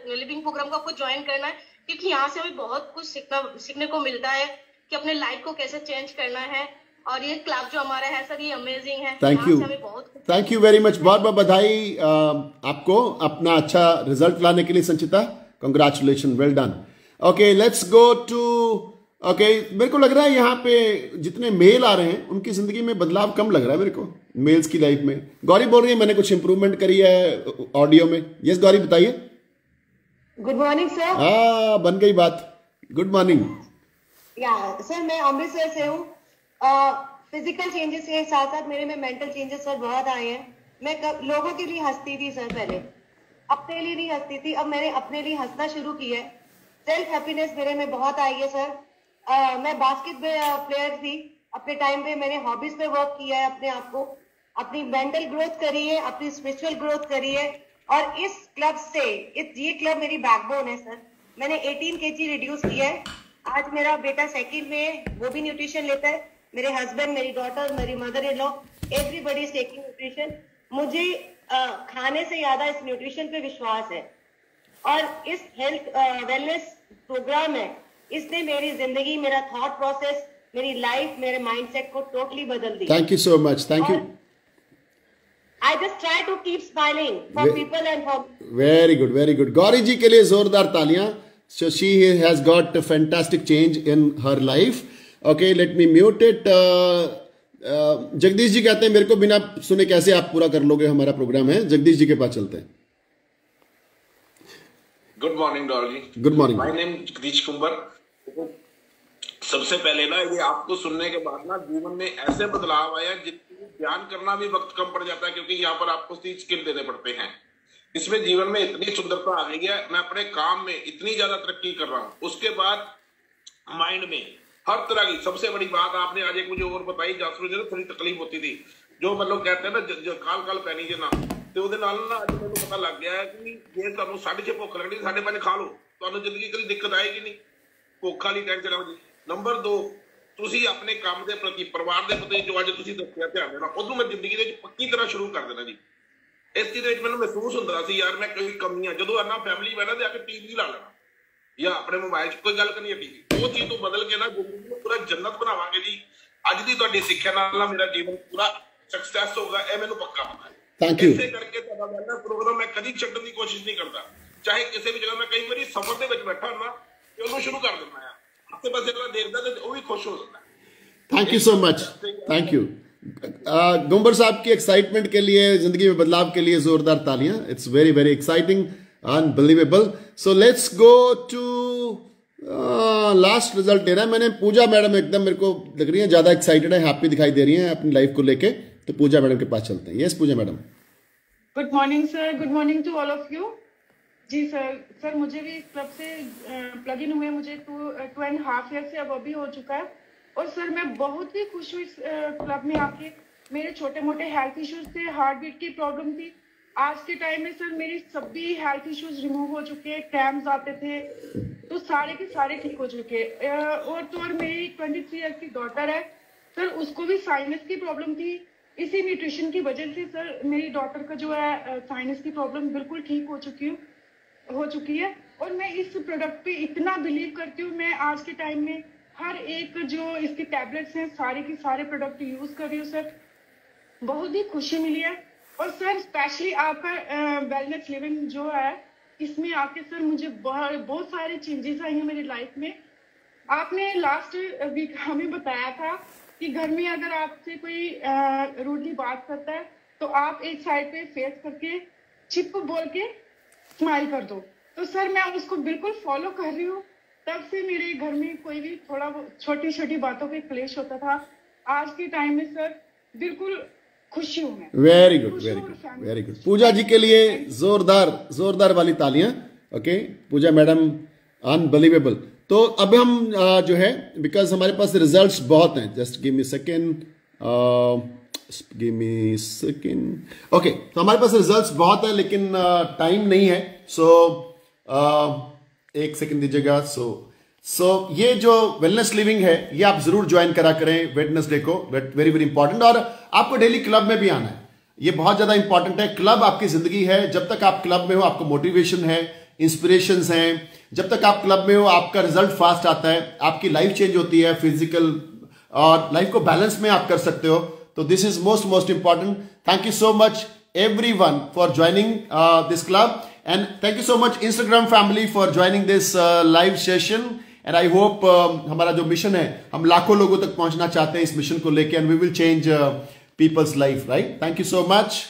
लिविंग प्रोग्राम को आपको ज्वाइन करना है, क्योंकि यहाँ से हमें बहुत कुछ सीखने को मिलता है कि अपने लाइफ को कैसे चेंज करना है। और ये क्लब जो हमारा है सर, ये अमेजिंग है। Thank you very much. बहुत बहुत बधाई आपको अपना अच्छा रिजल्ट लाने के लिए Sanchita. Congratulation, well done. Okay, let's go to okay, मेरे को लग रहा है यहाँ पे जितने मेल आ रहे हैं उनकी जिंदगी में बदलाव कम लग रहा है मेरे को, मेल्स की लाइफ में। गौरी बोल रही है मैंने कुछ इंप्रूवमेंट करी है ऑडियो में। यस गौरी, बताइए। Good morning sir. हाँ, बन गई बात। Good morning. या सर, मैं अमृतसर से हूँ। फिजिकल चेंजेस के साथ साथ मेरे में मेंटल चेंजेस सर बहुत आए हैं। मैं लोगों के लिए हंसती थी सर, पहले अपने लिए नहीं हंसती थी, अब मैंने अपने लिए हंसना शुरू किया है। सेल्फ हैप्पीनेस मेरे में बहुत आई है सर। मैं बास्केट प्लेयर थी, अपने टाइम पे मैंने हॉबीज पे वर्क किया है अपने आप को। अपनी मेंटल ग्रोथ करिए, अपनी स्पिरिचुअल ग्रोथ करिए। और इस क्लब से, ये क्लब मेरी बैकबोन है सर। मैंने 18 kg रिड्यूस किया है। आज मेरा बेटा सेकंड में है, वो भी न्यूट्रिशन लेता है। मेरे हस्बैंड, मेरी डॉटर, मेरी mother in law, everybody is taking nutrition. मुझे खाने से ज्यादा इस न्यूट्रिशन पे विश्वास है। और इस हेल्थ वेलनेस प्रोग्राम है, इसने मेरी जिंदगी, मेरा थॉट प्रोसेस, मेरी लाइफ, मेरे माइंडसेट को टोटली बदल दिया। Thank you so much, thank you. I just try to keep smiling for people and for. Very good, very good. Gauri ji के लिए जोरदार तालियां. So she has got a fantastic change in her life. Okay, let me mute it. Jagdish ji कहते हैं मेरे को बिना सुने कैसे आप पूरा कर लोगे, हमारा प्रोग्राम है। जगदीश जी के पास चलते हैं। Good morning Dolly. Good morning. My name Jagdish comber. सबसे पहले ना, ये आपको सुनने के बाद ना जीवन में ऐसे बदलाव आया जितने ध्यान करना भी वक्त कम पड़ जाता है, क्योंकि यहाँ पर आपको 30 स्किल देने पड़ते हैं। इसमें जीवन में इतनी सुंदरता आ गई है, मैं अपने काम में इतनी ज्यादा तरक्की कर रहा हूँ। उसके बाद माइंड में हर तरह की, सबसे बड़ी बात आपने आज एक मुझे और बताई, जासरू जी थोड़ी तकलीफ होती थी, जो मतलब कहते हैं ना काल काल पैनी जे ना, तो ਉਹਦੇ ਨਾਲ ना ਅੱਜ ਮੈਨੂੰ पता लग गया है कि ਜੇ ਤੁਹਾਨੂੰ 6:30 ਭੁੱਖ ਲੱਗਣੀ 5:30 ਖਾ ਲਓ, ਤੁਹਾਨੂੰ ਜ਼ਿੰਦਗੀ ਕਦੀ ਦਿੱਕਤ ਆਏਗੀ ਨਹੀਂ, ਭੁੱਖ ਵਾਲੀ ਟੈਨਸ਼ਨ ਆਉਂਦੀ। ਨੰਬਰ 2, ਤੁਸੀਂ ਆਪਣੇ ਕੰਮ ਦੇ ਪ੍ਰਤੀ, ਪਰਿਵਾਰ ਦੇ ਪ੍ਰਤੀ ਜੋ ਅੱਜ ਤੁਸੀਂ ਦੱਸਿਆ ਧਿਆਨ ਦੇਣਾ, ਉਦੋਂ ਮੈਂ ਜ਼ਿੰਦਗੀ ਦੇ ਵਿੱਚ ਪੱਕੀ ਤਰ੍ਹਾਂ ਸ਼ੁਰੂ ਕਰ ਦੇਣਾ ਜੀ। ਇਸ ਚੀਜ਼ ਦੇ ਵਿੱਚ ਮੈਨੂੰ ਮਹਿਸੂਸ ਹੁੰਦਾ ਸੀ ਯਾਰ ਮੈਂ ਕੋਈ ਕਮੀਆਂ, ਜਦੋਂ ਆਨਾ ਫੈਮਿਲੀ ਬੈਠਾ ਤੇ ਆ ਕੇ ਟੀਵੀ ਲਾ ਲੈਣਾ ਜਾਂ ਆਪਣੇ ਮੋਬਾਈਲ 'ਚ ਕੋਈ ਗੱਲ ਕਰਨੀ ਹੈ ਟੀਵੀ, ਉਹ ਚੀਜ਼ ਤੋਂ ਬਦਲ ਕੇ ਨਾ ਜ਼ਿੰਦਗੀ ਨੂੰ ਪੂਰਾ ਜੰਨਤ ਬਣਾਵਾਂਗੇ ਜੀ। ਅੱਜ ਦੀ ਤੁਹਾਡੀ ਸਿੱਖਿਆ ਨਾਲ ਮੇਰਾ ਜੀਵਨ ਪੂਰਾ ਸਕਸੈਸ ਹੋਗਾ, ਇਹ ਮੈਨੂੰ ਪੱਕਾ ਪਤਾ ਹੈ। Thank you. ਇਸੇ ਕਰਕੇ ਤੁਹਾਡਾ ਵੈਲਨੈਸ ਪ੍ਰੋਗਰਾਮ ਮੈਂ ਕਦੀ ਛੱਡਣ ਦੀ ਕੋਸ਼ਿਸ਼ ਨਹੀਂ ਕਰਦਾ, ਚਾਹੇ ਕਿਸੇ ਵੀ ਜਗ੍ਹਾ। ਮੈਂ ਕਈ ਵਾਰੀ ਸਫ਼ਰ ਦੇ ਵਿੱਚ ਬੈਠਾ ਹੁੰਦਾ ਤੇ ਉਹਨੂੰ ਸ਼ੁਰੂ ਕਰ ਦਿੰਦਾ ਆ, ਆਸੇ ਪਾਸੇ ਜਿਹੜਾ ਦੇਖਦਾ ਤੇ ਉਹ ਵੀ ਖੁਸ਼ ਹੋ ਜਾਂਦਾ। Thank you so much, thank you. Gumber साहब की एक्साइटमेंट के लिए, जिंदगी में बदलाव के लिए जोरदार तालियां। It's very very exciting, unbelievable. So let's go to last result दे रहा है। मैंने पूजा मैडम एकदम मेरे को लग रही है ज्यादा एक्साइटेड है, हैप्पी दिखाई दे रही हैं अपनी लाइफ को लेके, तो पूजा मैडम के पास चलते हैं। Yes Pooja madam. Good morning sir, good morning to all of you. जी सर मुझे भी इस क्लब से प्लग इन हुए मुझे 2.5 ईयर से अब अभी हो चुका है। और सर मैं बहुत ही खुश हूँ इस क्लब में आके। मेरे छोटे मोटे हेल्थ इश्यूज थे, हार्ट बीट की प्रॉब्लम थी, आज के टाइम में सर मेरी सभी हेल्थ इश्यूज रिमूव हो चुके, क्रैम्प्स आते थे तो सारे के सारे ठीक हो चुके। और मेरी 23 ईयर की डॉटर है सर, उसको भी साइनस की प्रॉब्लम थी। इसी न्यूट्रिशन की वजह से सर मेरी डॉटर का जो है साइनस की प्रॉब्लम बिल्कुल ठीक हो चुकी है। और मैं इस प्रोडक्ट पे इतना बिलीव करती हूँ, मैं आज के टाइम में हर एक जो इसके टैबलेट्स हैं सारे के सारे प्रोडक्ट यूज कर रही हूँ सर, बहुत ही खुशी मिली है। और सर स्पेशली आपका वेलनेस लिविंग जो है, इसमें आके सर मुझे बहुत सारे चेंजेस आई हैं मेरी लाइफ में। आपने लास्ट वीक हमें बताया था कि घर में अगर आपसे कोई रूडली बात करता है तो आप एक साइड पे फेस करके चिप बोल के स्माइल कर दो। तो सर मैं उसको बिल्कुल फॉलो कर रही हूँ। तब से मेरे घर में कोई भी थोड़ा छोटी छोटी बातों पे क्लेश होता था, आज के टाइम में सर बिल्कुल खुशी हूँ मैं। Very good, very good, very good. Pooja ji के लिए जोरदार वाली तालियां। Okay Pooja madam, unbelievable. तो अब हम जो है, बिकॉज हमारे पास रिजल्ट्स बहुत हैं, just give me second, okay. तो हमारे पास रिजल्ट्स बहुत है लेकिन टाइम नहीं है, सो एक सेकेंड दीजिएगा। सो ये जो वेलनेस लिविंग है ये आप जरूर ज्वाइन करा करें वेडनेसडे को, वेरी वेरी इंपॉर्टेंट। और आपको डेली क्लब में भी आना है, ये बहुत ज्यादा इंपॉर्टेंट है। क्लब आपकी जिंदगी है, जब तक आप क्लब में हो आपको मोटिवेशन है, इंस्पिरेशंस हैं। जब तक आप क्लब में हो आपका रिजल्ट फास्ट आता है, आपकी लाइफ चेंज होती है, फिजिकल और लाइफ को बैलेंस में आप कर सकते हो। तो this is most important. Thank you so much everyone for joining this club, and thank you so much Instagram family for joining this live session, and I hope हमारा जो मिशन है, हम लाखों लोगों तक पहुंचना चाहते हैं इस मिशन को लेके, and we will change people's life, right? Thank you so much.